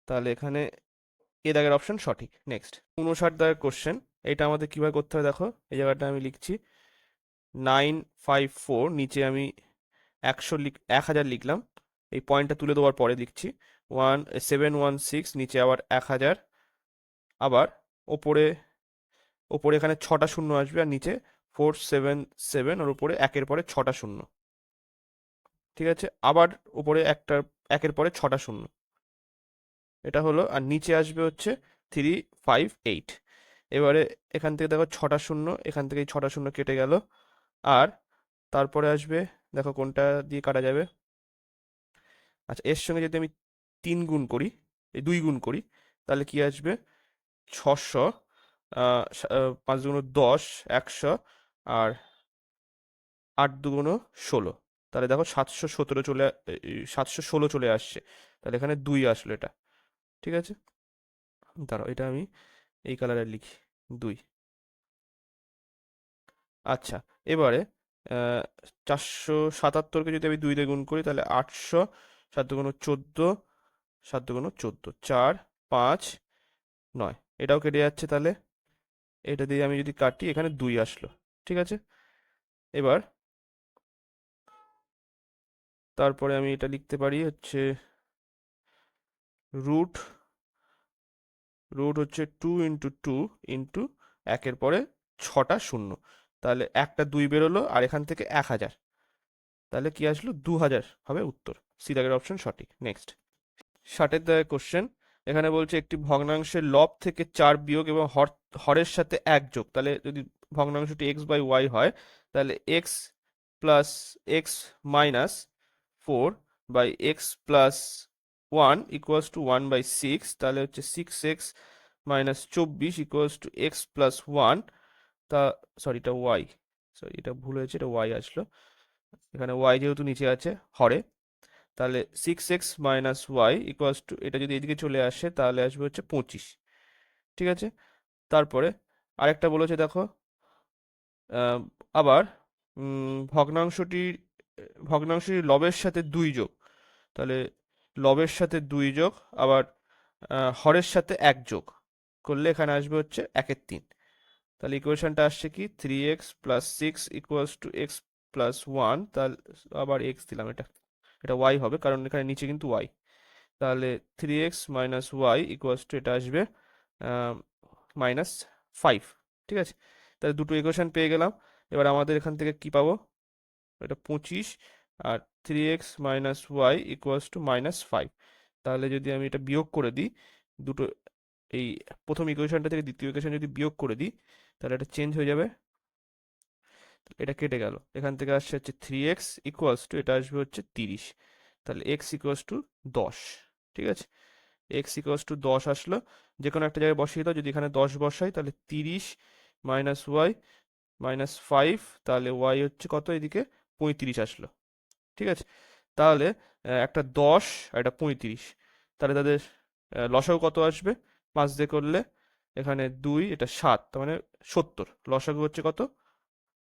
Speaker 1: তাহলে এখানে এ দাগের অপশন সঠিক। নেক্সট 59 দাগের কোশ্চেন, এটা আমাদের কিভাবে করতে হবে দেখো, এই জায়গাটা আমি লিখছি 954, নিচে আমি 1000 লিখলাম, এই পয়েন্টটা তুলে দেওয়ার পরে লিখছি 1716, নিচে আবার 1000, আবার ওপরে ওপরে এখানে 6টা শূন্য আসবে, আর নিচে 477, ওর উপরে একের পরে 6টা শূন্য। ঠিক আছে, আবার উপরে একের পরে 6টা শূন্য, এটা হলো, আর নিচে আসবে হচ্ছে 358। এবারে এখান থেকে দেখো 6টা শূন্য, এখান থেকে এই 6টা শূন্য কেটে গেল, আর তারপরে আসবে, দেখো কোনটা দিয়ে কাটা যাবে। আচ্ছা, এর সঙ্গে যদি আমি 3 গুণ করি, এই 2 গুণ করি, তাহলে কি আসবে? 600, 5 দুগুণ 10, 100, আর 8 দুগুণ 16, তাহলে দেখো 716 চলে আসছে, তাহলে এখানে 2 আসলো এটা। ঠিক আছে, দাঁড়াও এটা আমি এই কালারে লিখি 2। আচ্ছা, এবারে 477কে যদি আমি 2 দিয়ে গুণ করি, তাহলে 800, 7 দুগুণ 14, 7 দুগুণ 14, 4, 5, 9, এটাও কেটে যাচ্ছে, তাহলে এটা দিয়ে আমি যদি কাটি, এখানে 2 আসলো। ঠিক আছে, এবার তারপরে আমি এটা লিখতে পারি হচ্ছে রুট রুট হচ্ছে 2 ইন্টু 2 ইন্টু একের পরে 6টা শূন্য, তাহলে একটা 2 বেরোলো, আর এখান থেকে 1000, তাহলে কি আসলো? 2000 হবে উত্তর। সি দাগের অপশন সঠিক। নেক্সট 60 দাগের কোশ্চেন, এখানে বলছে একটি ভগ্নাংশের লব থেকে 4 বিয়োগ এবং হরের সাথে 1 যোগ, তাহলে যদি ভগ্নাংশটি x বাই ওয়াই হয়, তাহলে x plus X minus 4 by X plus 1 equals to 1/6, তাহলে হচ্ছে 6x minus 24 equals to X plus 1, তা সরি এটা ওয়াই, সরি এটা ভুল হয়েছে, এটা ওয়াই আসলো, এখানে ওয়াই যেহেতু নিচে আছে হরে, তাহলে 6x minus Y equals to, এটা যদি এদিকে চলে আসে তাহলে আসবে হচ্ছে 25। ঠিক আছে, তারপরে আরেকটা বলেছে দেখো, আবার ভগ্নাংশটির লবের সাথে 2 যোগ, তাহলে লবের সাথে 2 যোগ, আবার হরের সাথে 1 যোগ করলে এখানে আসবে হচ্ছে 1/3, তাহলে ইকুয়েশনটা আসছে কি 3x plus 6 equals to X plus 1, তাহলে আবার এক্স দিলাম, এটা ওয়াই হবে কারণ এখানে নিচে কিন্তু ওয়াই, তাহলে 3x minus Y equals to, এটা আসবে -5। ঠিক আছে, তাহলে দুটো ইকুয়েশন পেয়ে গেলাম। এবার আমাদের এখান থেকে কি পাবো? এটা 25, আর 3x minus Y equals to -5, তাহলে যদি আমি এটা বিয়োগ করে দিই, দুটো এই প্রথম ইকুয়েশনটা থেকে দ্বিতীয় ইকুয়েশন যদি বিয়োগ করে দিই, তাহলে এটা চেঞ্জ হয়ে যাবে, এটা কেটে গেল, এখান থেকে আসছে হচ্ছে 3x ইকুয়ালস টু, এটা আসবে হচ্ছে 30, তাহলে x ইকুয়ালস টু 10। ঠিক আছে, x ইকুয়ালস টু 10 আসলো, যে কোনো একটা জায়গায় বসিয়ে দাও, যদি এখানে 10 বসাই তাহলে 30 মাইনাস ওয়াই মাইনাস 5, তাহলে ওয়াই হচ্ছে কত? এদিকে 35 আসলো। ঠিক আছে, তাহলে একটা 10 আর একটা 35, তাহলে তাদের লসাগু কত আসবে? 5 দিয়ে করলে এখানে 2, এটা 7, তার মানে 70, লসাগু হচ্ছে কত?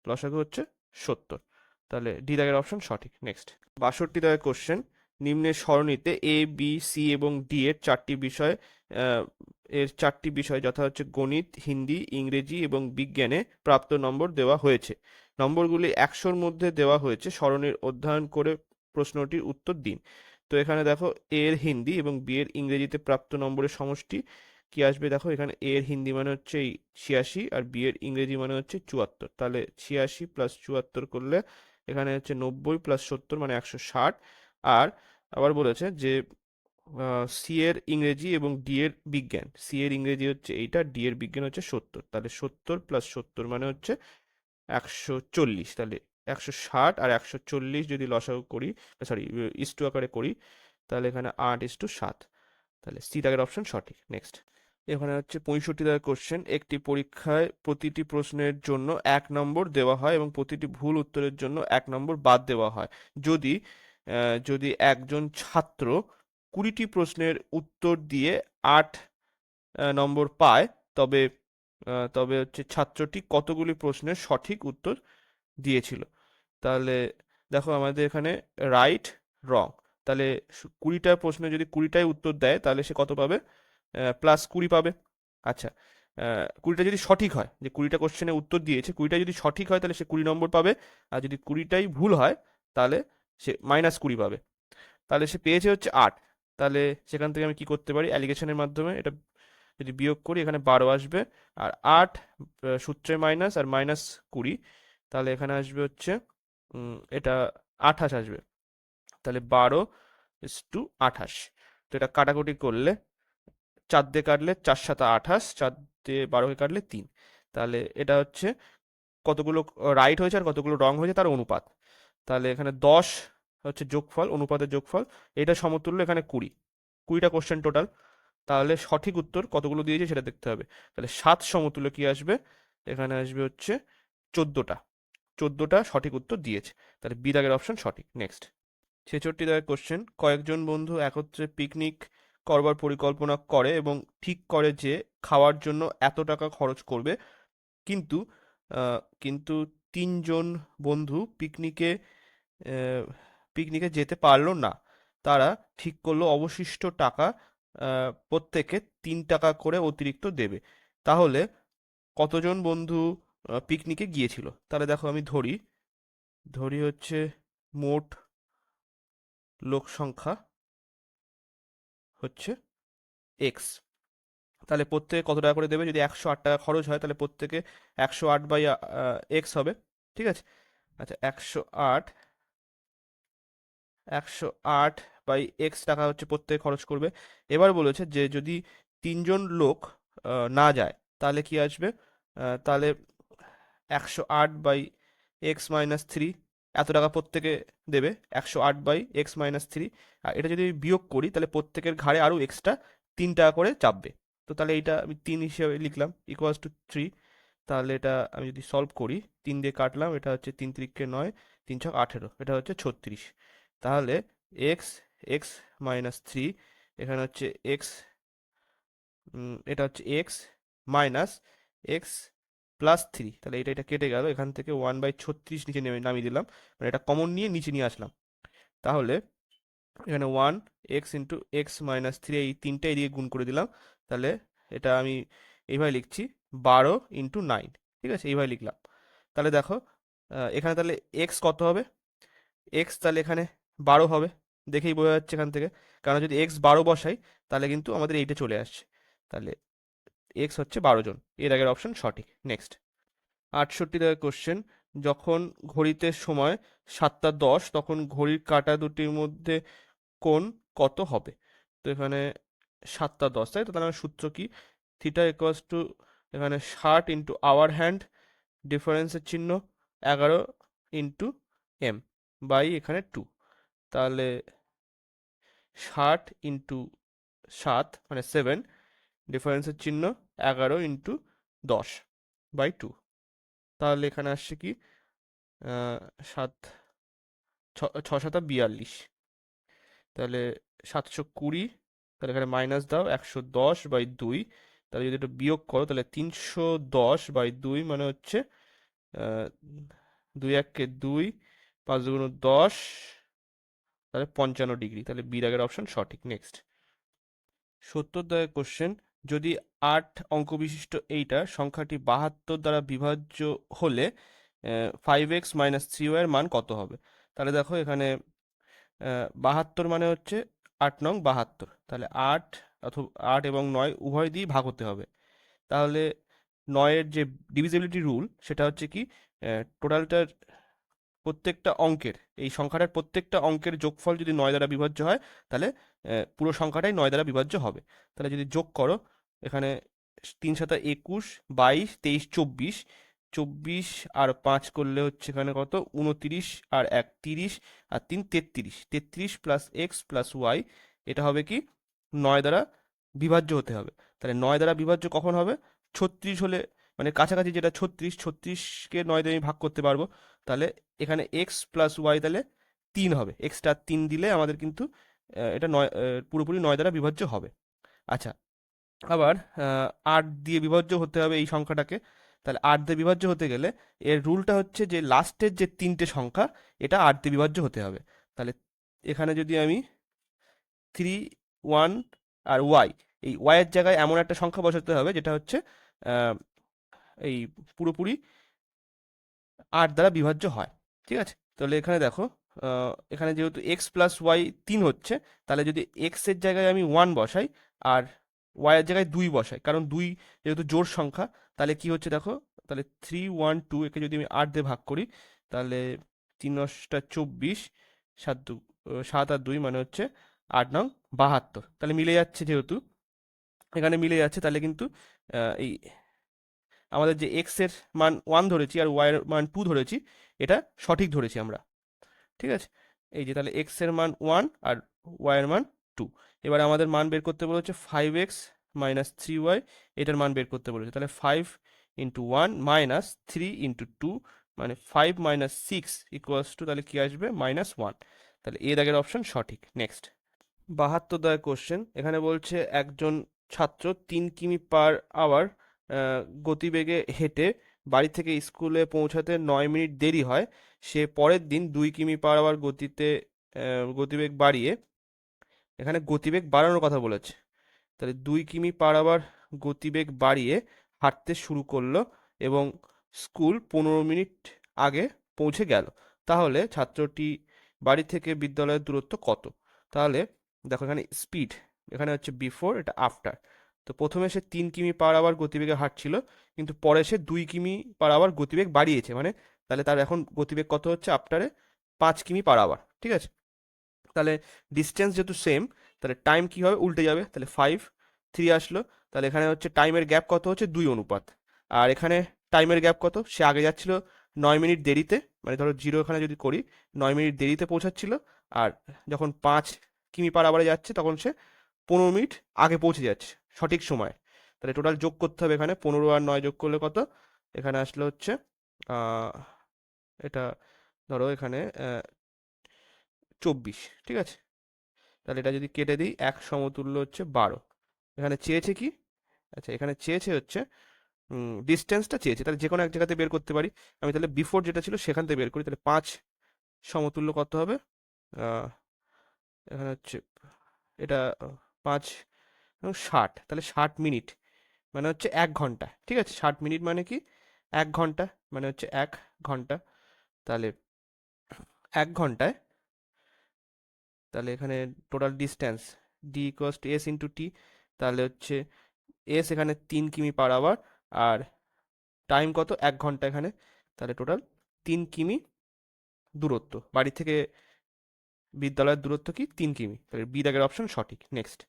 Speaker 1: লসাগু হচ্ছে 70, তাহলে ডি দাগের অপশন সঠিক। নেক্সট 62 দাগের কোশ্চেন, নিম্নের সরণিতে এ বি সি এবং ডি এর চারটি বিষয় যথা হচ্ছে গণিত, হিন্দি, ইংরেজি এবং বিজ্ঞানে প্রাপ্ত নম্বর দেওয়া হয়েছে। নম্বরগুলি 100-র মধ্যে দেওয়া হয়েছে, সরণির অধ্যয়ন করে প্রশ্নটির উত্তর দিন। তো এখানে দেখো এ এর হিন্দি এবং বি এর ইংরেজিতে প্রাপ্ত নম্বরের সমষ্টি কি আসবে, দেখো এখানে এ এর হিন্দি মানে হচ্ছে এই 86 আর বি এর ইংরেজি মানে হচ্ছে 74। তাহলে 86 প্লাস 74 করলে এখানে হচ্ছে 90 প্লাস 70 মানে 160। আর আবার বলেছে যে সি এর ইংরেজি এবং ডি এর বিজ্ঞান, সি এর ইংরেজি হচ্ছে এইটা, ডি এর বিজ্ঞান হচ্ছে 70। তাহলে 70 প্লাস 70 মানে হচ্ছে 140। তাহলে 160 আর 140 যদি লসাগু করি, সরি ইস্টু আকারে করি, তাহলে এখানে 8:7। তাহলে সি দাগের অপশন সঠিক। নেক্সট, এখানে হচ্ছে 65 দাগের কোশ্চেন। একটি পরীক্ষায় প্রতিটি প্রশ্নের জন্য 1 নম্বর দেওয়া হয় এবং প্রতিটি ভুল উত্তরের জন্য 1 নম্বর বাদ দেওয়া হয়। যদি যদি একজন ছাত্র 20টি প্রশ্নের উত্তর দিয়ে 8 নম্বর পায়, তবে তবে হচ্ছে ছাত্রটি কতগুলি প্রশ্নের সঠিক উত্তর দিয়েছিল। তাহলে দেখো আমাদের এখানে রাইট, রং, তাহলে 20টা প্রশ্নে যদি 20টাই উত্তর দেয় তাহলে সে কত পাবে, +20 পাবে। আচ্ছা, 20টা যদি সঠিক হয়, যে 20টা কোশ্চেনে উত্তর দিয়েছে 20টা যদি সঠিক হয় তাহলে সে 20 নম্বর পাবে, আর যদি 20টাই ভুল হয় তাহলে সে -20 পাবে। তাহলে সে পেয়েছে হচ্ছে 8। তাহলে সেখান থেকে আমি কি করতে পারি, অ্যালিগেশনের মাধ্যমে এটা যদি বিয়োগ করি এখানে 12 আসবে, আর 8 সূত্রে মাইনাস আর -20, তাহলে এখানে আসবে হচ্ছে এটা 28 আসবে। তাহলে 12:28। তো এটা কাটাকুটি করলে 4 দিয়ে কাটলে 4 7 28, 4 দিয়ে 12কে কাটলে 3। তাহলে এটা হচ্ছে কতগুলো রাইট হয়েছে আর কতগুলো রং হয়েছে তার অনুপাত। তাহলে এখানে 10 হচ্ছে যোগফল, অনুপাতের যোগফল, এটা সমতুল্য এখানে 20টা কোশ্চেন টোটাল। তাহলে সঠিক উত্তর কতগুলো দিয়েছে সেটা দেখতে হবে। তাহলে 7 সমতুল্য কি আসবে, এখানে আসবে হচ্ছে 14টা। 14টা সঠিক উত্তর দিয়েছে। তাহলে বি দাগের অপশন সঠিক। নেক্সট, 66 দাগের কোশ্চেন। কয়েকজন বন্ধু একত্রে পিকনিক করবার পরিকল্পনা করে এবং ঠিক করে যে খাওয়ার জন্য এত টাকা খরচ করবে, কিন্তু কিন্তু 3জন বন্ধু পিকনিকে যেতে পারলো না। তারা ঠিক করলো অবশিষ্ট টাকা প্রত্যেকে 3 টাকা করে অতিরিক্ত দেবে। তাহলে কতজন বন্ধু পিকনিকে গিয়েছিল? তাহলে দেখো আমি ধরি ধরি হচ্ছে মোট লোক সংখ্যা হচ্ছে এক্স। তাহলে প্রত্যেকে কত টাকা করে দেবে, যদি 108 টাকা খরচ হয় তাহলে প্রত্যেকে 108/x হবে। ঠিক আছে। আচ্ছা, 108/x টাকা হচ্ছে প্রত্যেকে খরচ করবে। এবার বলেছে যে যদি 3জন লোক না যায় তাহলে কি আসবে, তাহলে 108/x-3, এত টাকা প্রত্যেকে দেবে 108/x-3। আর এটা যদি বিয়োগ করি তাহলে প্রত্যেকের ঘাড়ে আরও এক্সট্রা 3 টাকা করে চাপবে। তো তাহলে এইটা আমি 3 হিসেবে লিখলাম ইকুয়ালস টু 3। তাহলে এটা আমি যদি সলভ করি, 3 দিয়ে কাটলাম, এটা হচ্ছে 3 3 9, 3 6 18, এটা হচ্ছে 36। তাহলে এক্স এক্স -3, এখানে হচ্ছে এক্স, এটা হচ্ছে এক্স মাইনাস এক্স +3। তাহলে এটা কেটে গেল, এখান থেকে 1/36 নিচে নামিয়ে দিলাম, মানে এটা কমন নিয়ে নিচে নিয়ে আসলাম। তাহলে এখানে 1 x × x-3, এই 3টা এদিকে গুণ করে দিলাম। তাহলে এটা আমি এইভাবে লিখছি 12 × 9। ঠিক আছে, এইভাবে লিখলাম। তাহলে দেখো এখানে তাহলে এক্স কত হবে, এক্স তাহলে এখানে 12 হবে, দেখেই বোঝা যাচ্ছে এখান থেকে। কারণ যদি এক্স 12 বসাই তাহলে কিন্তু আমাদের এইটা চলে আসছে। তাহলে এক্স হচ্ছে 12 জন, এর আগের অপশন সঠিক। নেক্সট, 68 দাগের কোশ্চেন। যখন ঘড়িতে সময় 7টা 10 তখন ঘড়ির কাঁটা দুটির মধ্যে কোণ কত হবে? তো এখানে 7টা 10, তাই তো? তাহলে আমার সূত্র কি, থিটা ইকুয়ালস টু এখানে 60 ইন্টু আওয়ার হ্যান্ড, ডিফারেন্সের চিহ্ন 11 ইন্টু এম বাই এখানে 2। তাহলে 60 ইন্টু 7 মানে 7, ডিফারেন্সের চিহ্ন 11 ইন্টু 10/2। তাহলে এখানে আসছে কি, 7 6 7 42, তাহলে 720। তাহলে এখানে মাইনাস দাও, 110/2। তাহলে যদি এটা বিয়োগ করো তাহলে 310/2 মানে হচ্ছে 2 1 2, 5 2 10, তাহলে 55 ডিগ্রি। তাহলে বি আগের অপশন সঠিক। নেক্সট, 70 দাগের কোশ্চেন। যদি 8 অঙ্ক বিশিষ্ট এইটা সংখ্যাটি 72 দ্বারা বিভাজ্য হলে 5x মাইনাস 3y এর মান কত হবে? তাহলে দেখো এখানে 72 মানে হচ্ছে 8 নং 72, তাহলে 8 অথবা 8 এবং 9 উভয় দিয়েই ভাগ হতে হবে। তাহলে 9-এর যে ডিভিজিবিলিটি রুল সেটা হচ্ছে কি, টোটালটার প্রত্যেকটা অঙ্কের, এই সংখ্যাটার প্রত্যেকটা অঙ্কের যোগফল যদি 9 দ্বারা বিভাজ্য হয়, তাহলে পুরো সংখ্যাটাই 9 দ্বারা বিভাজ্য হবে। তাহলে যদি যোগ করো, এখানে 3 সাতা 21, 22, 23, 24, 24 আর 5 করলে হচ্ছে এখানে কত, 29 আর 1 30 আর 3 33, 33 প্লাস এক্স প্লাস ওয়াই, এটা হবে কি 9 দ্বারা বিভাজ্য হতে হবে। তাহলে 9 দ্বারা বিভাজ্য কখন হবে? 36 হলে, মানে কাছাকাছি যেটা 36, 36কে 9 দিয়ে আমি ভাগ করতে পারবো। তাহলে এখানে এক্স প্লাস ওয়াই তাহলে 3 হবে, এক্সট্রা 3 দিলে আমাদের কিন্তু এটা পুরোপুরি 9 দ্বারা বিভাজ্য হবে। আচ্ছা, আবার 8 দিয়ে বিভাজ্য হতে হবে এই সংখ্যাটাকে। তাহলে 8 দিয়ে বিভাজ্য হতে গেলে এর রুলটা হচ্ছে যে লাস্টের যে 3টে সংখ্যা, এটা 8 দিয়ে বিভাজ্য হতে হবে। তাহলে এখানে যদি আমি 3, 1 আর ওয়াই, এই ওয়াইয়ের জায়গায় এমন একটা সংখ্যা বসাতে হবে যেটা হচ্ছে আহ, এই পুরোপুরি 8 দ্বারা বিভাজ্য হয়। ঠিক আছে, তাহলে এখানে দেখো এখানে যেহেতু এক্স প্লাস ওয়াই 3 হচ্ছে, তাহলে যদি এক্স এর জায়গায় আমি 1 বসাই আর ওয়াই এর জায়গায় 2 বসাই, কারণ 2 যেহেতু জোড় সংখ্যা, তাহলে কি হচ্ছে দেখো, তাহলে 3 1 2 একে যদি আমি 8 দিয়ে ভাগ করি, তাহলে 3 9 24, 7 আর 2 মানে হচ্ছে 8 নং 72। তাহলে মিলে যাচ্ছে, যেহেতু এখানে মিলে যাচ্ছে, তাহলে কিন্তু এই আমাদের যে এক্স এর মান 1 ধরেছি আর ওয়াই এর মান 2 ধরেছি, এটা সঠিক ধরেছি আমরা। ঠিক আছে, এই যে তাহলে এক্স এর মান 1 আর ওয়াই এর মান 2। এবার আমাদের মান বের করতে বলেছে 5x মাইনাস 3y, এটার মান বের করতে বলেছে। তাহলে 5 ইন্টু 1 মাইনাস 3 ইন্টু 2, মানে 5 মাইনাস 6 ইকুয়ালস টু, তাহলে কি আসবে, -1। তাহলে এ দাগের অপশন সঠিক। নেক্সট, 72 দাগের কোশ্চেন। এখানে বলছে একজন ছাত্র 3 কিমি/আওয়ার গতিবেগে হেঁটে বাড়ি থেকে স্কুলে পৌঁছাতে 9 মিনিট দেরি হয়। সে পরের দিন 2 কিমি/আওয়ার গতিবেগ বাড়িয়ে, এখানে গতিবেগ বাড়ানোর কথা বলেছে। তাহলে 2 কিমি/আওয়ার গতিবেগ বাড়িয়ে হাঁটতে শুরু করলো এবং স্কুল 15 মিনিট আগে পৌঁছে গেল। তাহলে ছাত্রটি বাড়ি থেকে বিদ্যালয়ের দূরত্ব কত? তাহলে দেখো এখানে স্পিড, এখানে হচ্ছে বিফোর, এটা আফটার। তো প্রথমে সে 3 কিমি/আওয়ার গতিবেগে হাঁটছিল, কিন্তু পরে সে 2 কিমি/আওয়ার গতিবেগ বাড়িয়েছে, মানে তাহলে তার এখন গতিবেগ কত হচ্ছে আফটারে, 5 কিমি/আওয়ার। ঠিক আছে, তাহলে ডিস্টেন্স যেহেতু সেম, তাহলে টাইম কি হবে, উল্টে যাবে। তাহলে 5 3 আসলো, তাহলে এখানে হচ্ছে টাইমের গ্যাপ কত হচ্ছে, 2 অনুপাত। আর এখানে টাইমের গ্যাপ কত, সে আগে যাচ্ছিল 9 মিনিট দেরিতে, মানে ধরো জিরো এখানে যদি করি, 9 মিনিট দেরিতে পৌঁছাচ্ছিল। আর যখন 5 কিমি/আওয়ারে যাচ্ছে, তখন সে 15 মিনিট আগে পৌঁছে যাচ্ছে সঠিক সময়। তাহলে টোটাল যোগ করতে হবে, এখানে 15 আর 9 যোগ করলে কত, এখানে আসলে হচ্ছে আহ, এটা ধরো এখানে 24। ঠিক আছে, তাহলে এটা যদি কেটে দিই, 1 সমতুল্য হচ্ছে 12। এখানে চেয়েছে কি, আচ্ছা এখানে চেয়েছে হচ্ছে ডিস্টেন্সটা চেয়েছে, তাহলে যে কোনো এক জায়গাতে বের করতে পারি। আমি তাহলে বিফোর যেটা ছিল সেখান থেকে বের করি। তাহলে 5 সমতুল্য কত হবে, আহ, এখানে হচ্ছে এটা 5 এবং 60, তাহলে 60 মিনিট মানে হচ্ছে 1 ঘন্টা। ঠিক আছে, 60 মিনিট মানে কি 1 ঘন্টা, মানে হচ্ছে 1 ঘন্টা। তাহলে 1 ঘন্টায়, তাহলে এখানে total distance D equals to S into T, তাহলে হচ্ছে এস এখানে 3 কিমি/আওয়ার আর টাইম কত, 1 ঘন্টা এখানে। তাহলে টোটাল 3 কিমি দূরত্ব, বাড়ি থেকে বিদ্যালয়ের দূরত্ব কি 3 কিমি। তাহলে বি দাগের অপশন সঠিক। নেক্সট,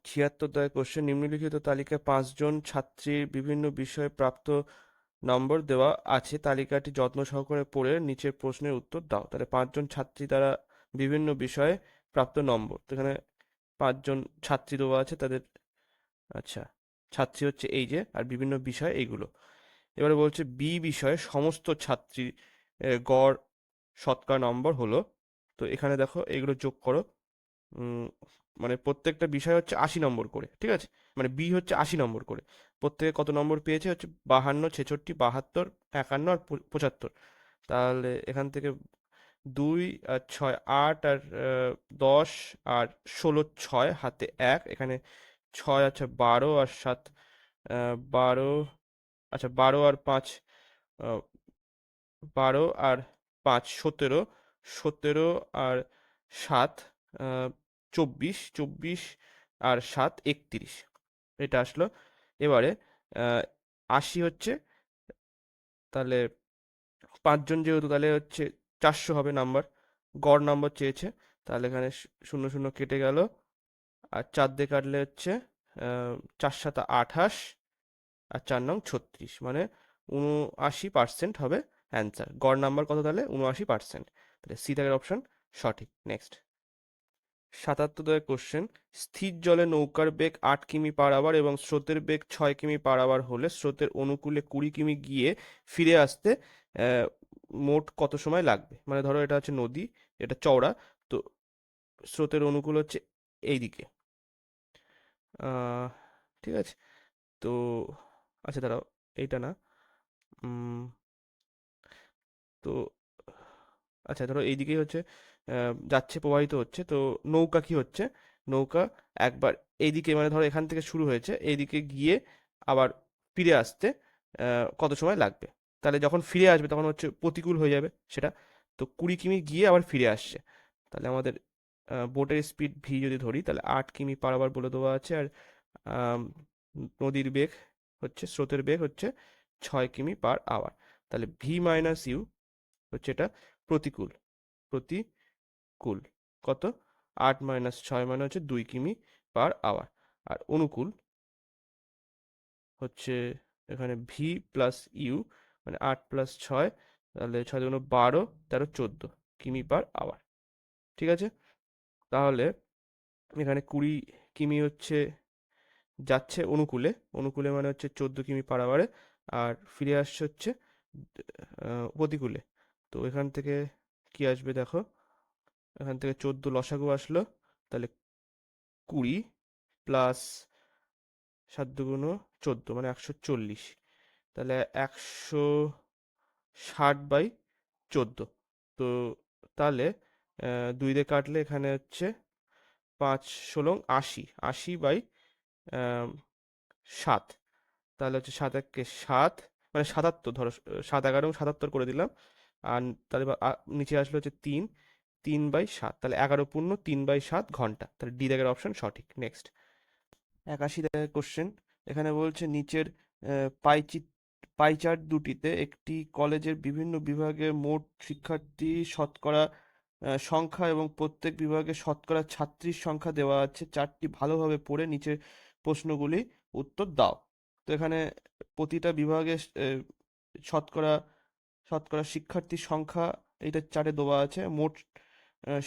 Speaker 1: 76 দাগের কোশ্চেন। নিম্নলিখিত তালিকায় 5 জন ছাত্রীর বিভিন্ন বিষয়ে প্রাপ্ত নম্বর দেওয়া আছে, তালিকাটি যত্ন সহকারে পড়ে নিচের প্রশ্নের উত্তর দাও। তাহলে 5 জন ছাত্রী দ্বারা বিভিন্ন বিষয়ে প্রাপ্ত নম্বর, তো এখানে 5 জন ছাত্রী দেওয়া আছে, তাদের, আচ্ছা ছাত্রী হচ্ছে এই যে, আর বিভিন্ন বিষয় এইগুলো। এবারে বলছে বি বিষয়ে সমস্ত ছাত্রী গড় শতকরা নম্বর হলো। তো এখানে দেখো এগুলো যোগ করো, উম, মানে প্রত্যেকটা বিষয় হচ্ছে 80 নম্বর করে। ঠিক আছে, মানে বি হচ্ছে 80 নম্বর করে। প্রত্যেকে কত নম্বর পেয়েছে হচ্ছে 52, 66, 72, 51 আর 75। তাহলে এখান থেকে 2 আর 6 8 আর 10 আর 16 6 হাতে 1, এখানে 6, আচ্ছা 12 আর 7 12, আচ্ছা 12 আর 5 12 আর 5 17, 17 আর 7 24, 24 আর 7 31, এটা আসলো। এবারে 80 হচ্ছে, তাহলে 5 জন যেহেতু, তাহলে হচ্ছে 400 হবে নাম্বার, গড় নাম্বার চেয়েছে। তাহলে এখানে শূন্য শূন্য কেটে গেল, আর 4 দিয়ে কাটলে হচ্ছে 4 7 28, আর 4 নং 36, মানে 79% হবে অ্যান্সার। গড় নাম্বার কত তাহলে? 79%। তাহলে সি দাগের অপশন সঠিক। নেক্সট 77 কোশ্চেন, স্থির জলে নৌকার বেগ 8 কিমি/আওয়ার এবং স্রোতের বেগ 6 কিমি/আওয়ার হলে স্রোতের অনুকূলে 20 কিমি গিয়ে ফিরে আসতে মোট কত সময় লাগবে? মানে ধরো এটা হচ্ছে নদী, এটা চওড়া, তো স্রোতের অনুকূল হচ্ছে এইদিকে, আহ, ঠিক আছে। তো আচ্ছা দাঁড়াও, এইটা না, উম, তো আচ্ছা ধরো এইদিকেই হচ্ছে যাচ্ছে, প্রবাহিত হচ্ছে, তো নৌকা কি হচ্ছে, নৌকা একবার এইদিকে, মানে ধরো এখান থেকে শুরু হয়েছে, এইদিকে গিয়ে আবার ফিরে আসতে কত সময় লাগবে? তাহলে যখন ফিরে আসবে তখন হচ্ছে প্রতিকূল হয়ে যাবে সেটা, তো 20 কিমি গিয়ে আবার ফিরে আসছে। তাহলে আমাদের বোটের স্পিড ভি যদি ধরি, তাহলে 8 কিমি/আওয়ার বলে দেওয়া আছে, আর আম, নদীর বেগ হচ্ছে, স্রোতের বেগ হচ্ছে 6 কিমি/আওয়ার। তাহলে ভি মাইনাস ইউ হচ্ছে এটা প্রতিকূল, প্রতিকূল কত? 8 - 6 মানে হচ্ছে 2 কিমি/আওয়ার। আর অনুকূল হচ্ছে এখানে ভি প্লাস ইউ, মানে 8 + 6, তাহলে 6 × 12, 13, 14 কিমি/আওয়ার। ঠিক আছে, তাহলে এখানে 20 কিমি হচ্ছে যাচ্ছে অনুকূলে, অনুকূলে মানে হচ্ছে 14 কিমি/আওয়ারে, আর ফিরে আসছে হচ্ছে প্রতিকূলে। তো এখান থেকে কি আসবে দেখো, এখান থেকে 14 লসাগু আসলো, তাহলে 20 প্লাস 7 × 14 মানে 140, তাহলে 160/14। তো তাহলে 2 দিয়ে কাটলে এখানে হচ্ছে 5 × 16 = 80, 80/7, তাহলে হচ্ছে 7 × 1 = 7, মানে 77, ধরো 7 11 77 করে দিলাম, আর তাহলে নিচে আসলে হচ্ছে 3, 3/7, তাহলে 11 × 3/7 ঘন্টা। তাহলে ডি দাগের অপশন সঠিক। নেক্সট 81 দাগের কোশ্চেন, এখানে বলছে নিচের পাই চার্ট দুটিতে একটি কলেজের বিভিন্ন বিভাগের মোট শিক্ষার্থী শতকরা সংখ্যা এবং প্রত্যেক বিভাগে শতকরা ছাত্রীর সংখ্যা দেওয়া আছে। চার্টটি ভালোভাবে পড়ে নিচের প্রশ্নগুলি উত্তর দাও। তো এখানে প্রতিটা বিভাগে শতকরা শতকরা শিক্ষার্থীর সংখ্যা এইটা চার্টে দেওয়া আছে। মোট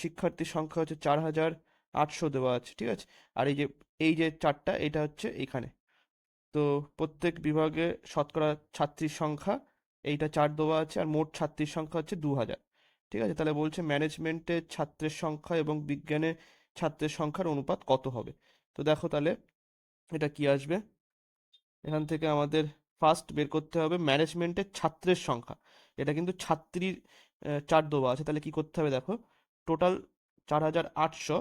Speaker 1: শিক্ষার্থীর সংখ্যা হচ্ছে 4,800 দেওয়া আছে, ঠিক আছে। আর এই যে চারটা, এটা হচ্ছে এখানে, তো প্রত্যেক বিভাগে শতকরা ছাত্রীর সংখ্যা এইটা 4 দেওয়া আছে, আর মোট ছাত্রীর সংখ্যা হচ্ছে 2,000, ঠিক আছে। তাহলে বলছে ম্যানেজমেন্টের ছাত্রের সংখ্যা এবং বিজ্ঞানের ছাত্রের সংখ্যার অনুপাত কত হবে? তো দেখো তাহলে এটা কি আসবে, এখান থেকে আমাদের ফার্স্ট বের করতে হবে ম্যানেজমেন্টের ছাত্রের সংখ্যা। এটা কিন্তু ছাত্রীর 4 দেওয়া আছে, তাহলে কি করতে হবে দেখো, টোটাল 4,800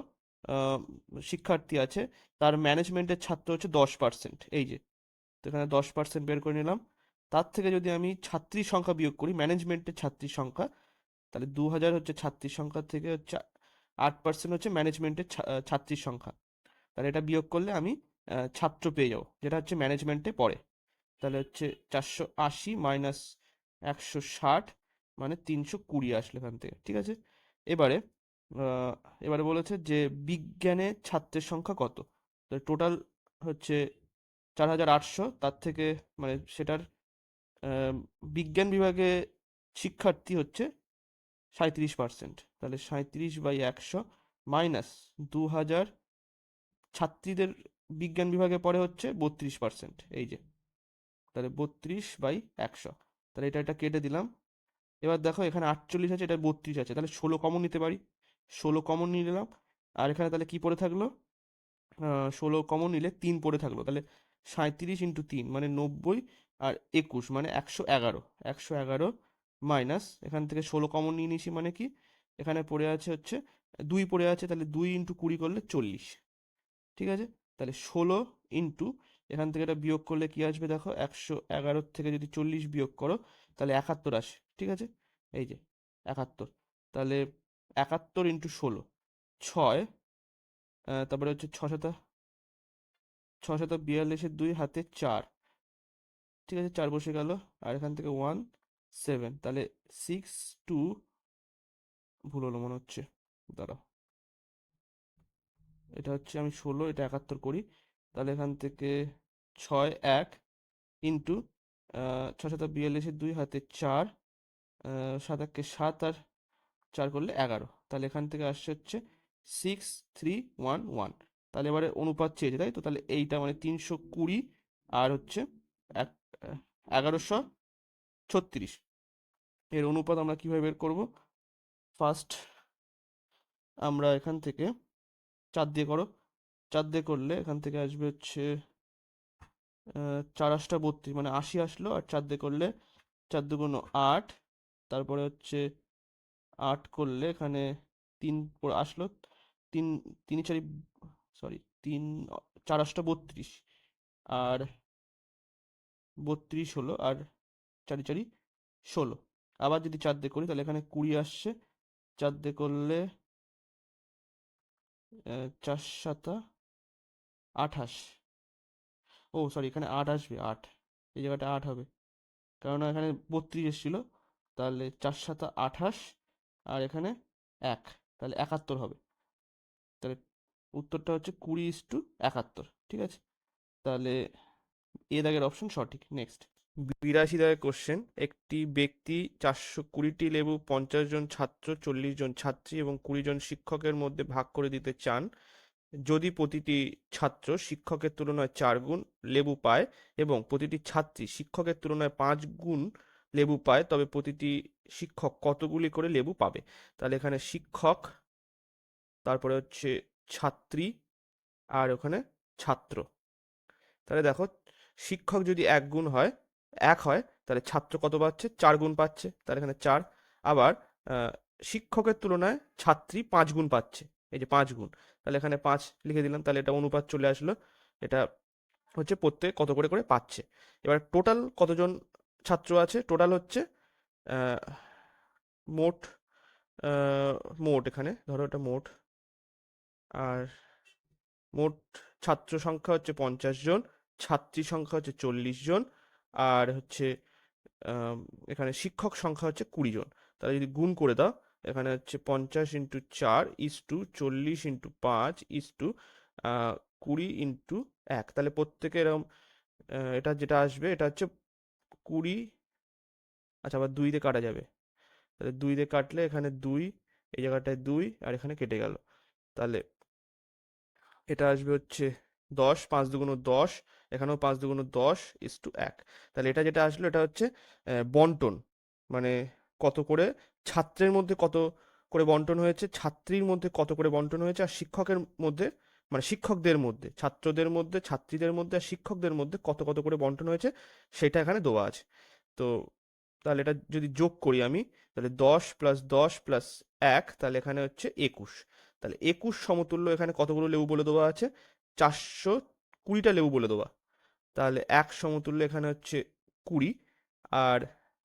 Speaker 1: শিক্ষার্থী আছে, তার ম্যানেজমেন্টের ছাত্র হচ্ছে 10%, এই যে, তো এখানে 10% বের করে নিলাম। তার থেকে যদি আমি ছাত্রীর সংখ্যা বিয়োগ করি, ম্যানেজমেন্টের ছাত্রীর সংখ্যা, তাহলে 2,000 হচ্ছে ছাত্রীর সংখ্যা থেকে হচ্ছে 8% হচ্ছে ম্যানেজমেন্টের ছাত্রীর সংখ্যা। তাহলে এটা বিয়োগ করলে আমি ছাত্র পেয়ে যাবো, যেটা হচ্ছে ম্যানেজমেন্টে পড়ে। তাহলে হচ্ছে 480 মাইনাস 160, মানে 320 আসলো এখান থেকে, ঠিক আছে। এবারে আহ, এবারে বলেছে যে বিজ্ঞানে ছাত্রের সংখ্যা কত। তো টোটাল হচ্ছে 4,800, তার থেকে মানে সেটার আহ, বিজ্ঞান বিভাগে শিক্ষার্থী হচ্ছে 37%, তাহলে 37/100 মাইনাস 2,000 ছাত্রীদের বিজ্ঞান বিভাগে পড়ে হচ্ছে 32%, এই যে, তাহলে 32/100, তাহলে এটা কেটে দিলাম। এবার দেখো এখানে 48 আছে, এটা 32 আছে, তাহলে 16 কমন নিতে পারি, 16 কমন নিয়ে নিলাম। আর এখানে তাহলে কি পড়ে থাকলো, 16 কমন নিলে 3 পড়ে থাকলো, তাহলে 37 × 3 মানে 90, আর 21 মানে 111, 111 মাইনাস এখান থেকে 16 কমন নিয়ে নিয়েছি, মানে কি এখানে পড়ে আছে হচ্ছে 2 পড়ে আছে, তাহলে 2 × 20 করলে 40, ঠিক আছে। তাহলে 16 ইন্টু, এখান থেকে এটা বিয়োগ করলে কি আসবে দেখো, 111 থেকে যদি 40 বিয়োগ করো তাহলে 71 আসে, ঠিক আছে, এই যে 71, তাহলে 71 ইন্টু 16, 6, তারপরে হচ্ছে 6 × 7 = 42, 2 হাতে 4, ঠিক আছে, 4 বসে গেল, আর এখান থেকে 1 7, তাহলে 6 2, ভুল হলো মনে হচ্ছে, দাঁড়াও, এটা হচ্ছে আমি 16, এটা 71 করি, তাহলে এখান থেকে 6 1 ইন্টু 6 × 7 = 42, 2 হাতে 4, 7 1 7, আর 4 করলে 11, তাহলে এখান থেকে আসছে হচ্ছে 6311, তাহলে এবারে অনুপাত চেয়েছে, তাই তো, তাহলে এইটা মানে 320 আর হচ্ছে 1136, এর অনুপাত আমরা কিভাবে বের করব? ফার্স্ট আমরা এখান থেকে 4 দিয়ে করো, 4 দিয়ে করলে এখান থেকে আসবে হচ্ছে 4 8 32, মানে 80 আসলো, আর 4 দিয়ে করলে 4 2 8, তারপরে হচ্ছে 8 করলে এখানে 3 আসলো, 3 3 4, সরি 3 4 8 32, আর 32 হলো, আর 4 4 16, আবার যদি 4 দিয়ে করি তাহলে এখানে 20 আসছে, 4 দিয়ে করলে 4 7 28, ও সরি এখানে 8 আসবে, 8, এই জায়গাটা 8 হবে, কারণ এখানে 32 এসেছিল, তাহলে 4 7 28, আর এখানে 1, তাহলে 71 হবে, তাহলে উত্তরটা হচ্ছে 20:71, ঠিক আছে, তাহলে এ দাগের অপশন সঠিক। নেক্সট, 82 দাগের কোশ্চেন, একটি ব্যক্তি 420টি লেবু 50 জন ছাত্র, 40 জন ছাত্রী এবং 20 জন শিক্ষকের মধ্যে ভাগ করে দিতে চান। যদি প্রতিটি ছাত্র শিক্ষকের তুলনায় 4 গুণ লেবু পায় এবং প্রতিটি ছাত্রী শিক্ষকের তুলনায় 5 গুণ লেবু পায়, তবে প্রতিটি শিক্ষক কতগুলি করে লেবু পাবে? তাহলে এখানে শিক্ষক, তারপরে হচ্ছে ছাত্রী, আর ওখানে ছাত্র, তাহলে দেখো শিক্ষক যদি 1 গুণ হয়, 1 হয়, তাহলে ছাত্র কত পাচ্ছে? 4 গুণ পাচ্ছে, তাহলে এখানে 4, আবার আহ, শিক্ষকের তুলনায় ছাত্রী 5 গুণ পাচ্ছে, এই যে 5 গুণ, তাহলে এখানে 5 লিখে দিলাম, তাহলে এটা অনুপাত চলে আসলো, এটা হচ্ছে প্রত্যেক কত করে করে পাচ্ছে। এবার টোটাল কতজন ছাত্র আছে? টোটাল হচ্ছে আহ, মোট, আহ, মোট এখানে ধরো এটা মোট, আর মোট ছাত্র সংখ্যা হচ্ছে 50 জন, ছাত্রী সংখ্যা হচ্ছে 40 জন, আর হচ্ছে আম, এখানে শিক্ষক সংখ্যা হচ্ছে 20 জন, তাহলে যদি গুণ করে দাও, এখানে হচ্ছে 50 × 4 = 40 × 5 = 20 × 1, তাহলে প্রত্যেকে এরকম, এটা যেটা আসবে এটা হচ্ছে 20, আচ্ছা আবার 2 দিয়ে কাটা যাবে, তাহলে 2 দিয়ে কাটলে এখানে 2, এই জায়গাটায় 2, আর এখানে কেটে গেল, তাহলে এটা আসবে হচ্ছে 10, 5 দুগুণ 10, এখানেও 5 দুগুণ 10 = 1, তাহলে এটা যেটা আসলো এটা হচ্ছে বন্টন, মানে কত করে ছাত্রের মধ্যে কত করে বন্টন হয়েছে, ছাত্রীর মধ্যে কত করে বন্টন হয়েছে, আর শিক্ষকের মধ্যে, মানে শিক্ষকদের মধ্যে, ছাত্রদের মধ্যে, ছাত্রীদের মধ্যে, আর শিক্ষকদের মধ্যে কত কত করে বন্টন হয়েছে, সেটা এখানে দেওয়া আছে। তো তাহলে এটা যদি যোগ করি আমি, তাহলে 10 + 10 + 1, তাহলে এখানে হচ্ছে 21, তাহলে 21 সমতুল্য এখানে কতগুলো লেবু বলে দেওয়া আছে? 420টা লেবু বলে দেওয়া, তাহলে 1 সমতুল্য এখানে হচ্ছে 20, আর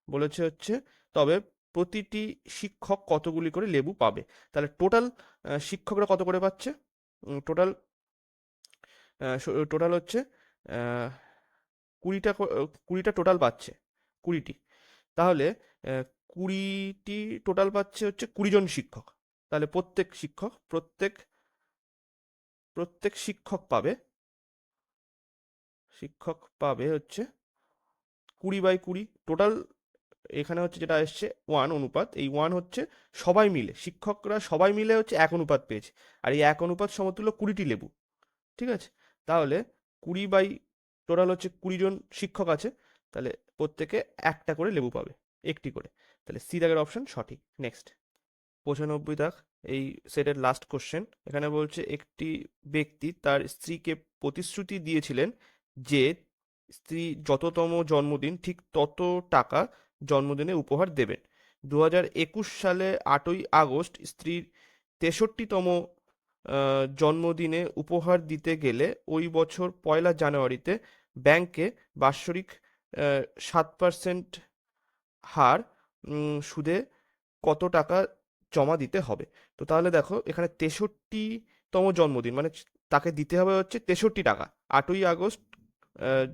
Speaker 1: বলেছে হচ্ছে তবে প্রতিটি শিক্ষক কতগুলি করে লেবু পাবে, তাহলে টোটাল শিক্ষকরা কত করে পাচ্ছে? টোটাল টোটাল হচ্ছে আহ, 20টা টোটাল পাচ্ছে, 20টি, তাহলে আহ, 20টি টোটাল পাচ্ছে হচ্ছে 20 জন শিক্ষক, তাহলে প্রত্যেক শিক্ষক পাবে হচ্ছে 20/20 টোটাল, এখানে হচ্ছে যেটা এসছে 1 অনুপাত, এই 1 হচ্ছে সবাই মিলে, শিক্ষকরা সবাই মিলে হচ্ছে 1 অনুপাত পেয়েছে, আর এই 1 অনুপাত সমতুল্য 20টি লেবু, ঠিক আছে, তাহলে 20/, টোটাল হচ্ছে 20 জন শিক্ষক আছে, তাহলে প্রত্যেকে একটা করে লেবু পাবে, একটি করে, তাহলে সি দাগের অপশন সঠিক। নেক্সট, 95 দাগ, এই সেটের লাস্ট কোশ্চেন, এখানে বলছে একটি ব্যক্তি তার স্ত্রীকে প্রতিশ্রুতি দিয়েছিলেন যে স্ত্রী যততম জন্মদিন ঠিক তত টাকা জন্মদিনে উপহার দেবেন। 2021 সালে 8ই আগস্ট স্ত্রীর 63তম জন্মদিনে উপহার দিতে গেলে ওই বছর 1 জানুয়ারিতে ব্যাংকে বাৎসরিক 7% হার সুদে কত টাকা জমা দিতে হবে। তো তাহলে দেখো এখানে 63তম জন্মদিন, মানে তাকে দিতে হবে হচ্ছে 63 টাকা। 8ই আগস্ট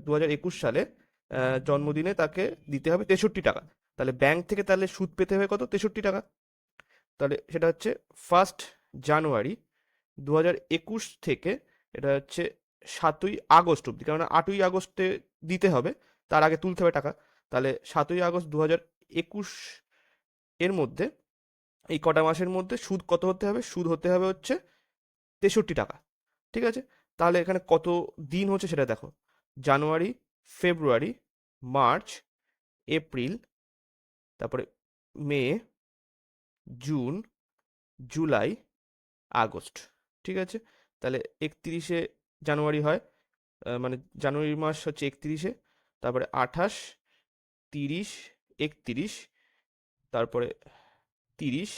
Speaker 1: 2021 সালে জন্মদিনে তাকে দিতে হবে 63 টাকা। তাহলে ব্যাংক থেকে তাহলে সুদ পেতে হবে কত? 63 টাকা। তাহলে সেটা হচ্ছে 1 জানুয়ারি 2021 থেকে এটা হচ্ছে 7ই আগস্ট অবধি, কারণ 8ই আগস্টে দিতে হবে, তার আগে তুলতে হবে টাকা। তাহলে 7ই আগস্ট 2021 এর মধ্যে, এই কটা মাসের মধ্যে সুদ কত হতে হবে? সুদ হতে হবে হচ্ছে 63 টাকা। ঠিক আছে, তাহলে এখানে কত দিন হচ্ছে সেটা দেখো। জানুয়ারি, ফেব্রুয়ারি, মার্চ, এপ্রিল, তারপরে মে, জুন, জুলাই, আগস্ট। ঠিক আছে, তাহলে 31শে জানুয়ারি হয়, মানে জানুয়ারি মাস হচ্ছে 31শে, তারপরে 28, 30, 31, তারপরে 30,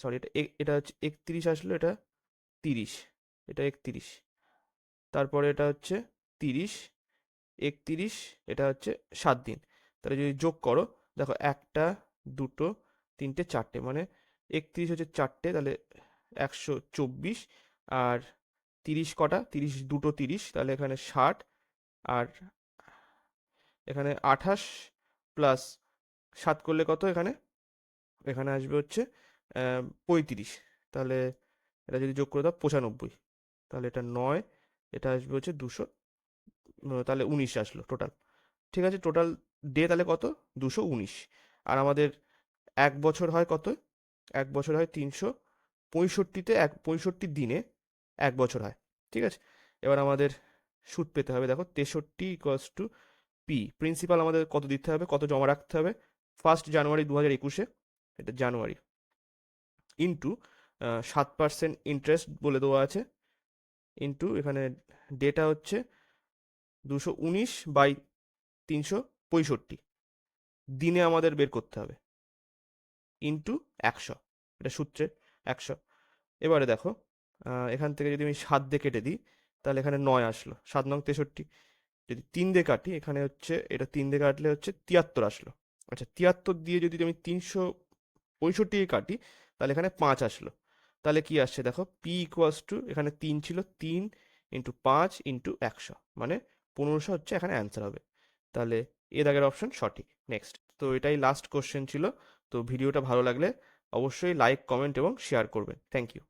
Speaker 1: সরি এটা হচ্ছে 31 আসলো, এটা 30, এটা 31, তারপরে এটা হচ্ছে 30, 31, এটা হচ্ছে 7 দিন। তাহলে যদি যোগ করো, দেখো একটা, দুটো, তিনটে, চারটে, মানে 31 হচ্ছে চারটে, তাহলে 124। আর 30 কটা? 30 দুটো 30, তাহলে এখানে 60। আর এখানে 28 প্লাস 7 করলে কত? এখানে এখানে আসবে হচ্ছে 35। তাহলে এটা যদি যোগ করে দাও 95। তাহলে এটা 9, এটা আসবে হচ্ছে 200, তাহলে 19 আসলো টোটাল। ঠিক আছে, টোটাল ডে তাহলে কত? 219। আর আমাদের এক বছর হয় কত? এক বছর হয় 365, 65 দিনে এক বছর হয়। ঠিক আছে, এবার আমাদের সুদ পেতে হবে। দেখো 63 = P, প্রিন্সিপাল আমাদের কত দিতে হবে, কত জমা রাখতে হবে? 1 জানুয়ারি 2021-এ, এটা জানুয়ারি, ইন্টু 7% ইন্টারেস্ট বলে দেওয়া আছে, ইন্টু এখানে ডেটা হচ্ছে 219/365 দিনে আমাদের বের করতে হবে, ইন্টু 100, এটা সূত্রে 100। এবারে দেখো এখান থেকে যদি আমি 7 দিয়ে কেটে দিই, তাহলে এখানে 9 আসলো, 7 9 63। যদি 3 দিয়ে কাটি, এখানে হচ্ছে এটা 3 দিয়ে কাটলে হচ্ছে 73 আসলো। আচ্ছা, 73 দিয়ে যদি আমি 365 কাটি, তাহলে এখানে 5 আসলো। তাহলে কি আসছে দেখো, পি ইকুয়ালস টু, এখানে 3 ছিল, 3 ইন্টু 5 ইন্টু 100, মানে 1500 হচ্ছে এখানে অ্যান্সার হবে। তাহলে এ দাগের অপশন সঠিক। নেক্সট, তো এটাই লাস্ট কোশ্চেন ছিল। তো ভিডিওটা ভালো লাগলে অবশ্যই লাইক, কমেন্ট এবং শেয়ার করবেন। Thank you.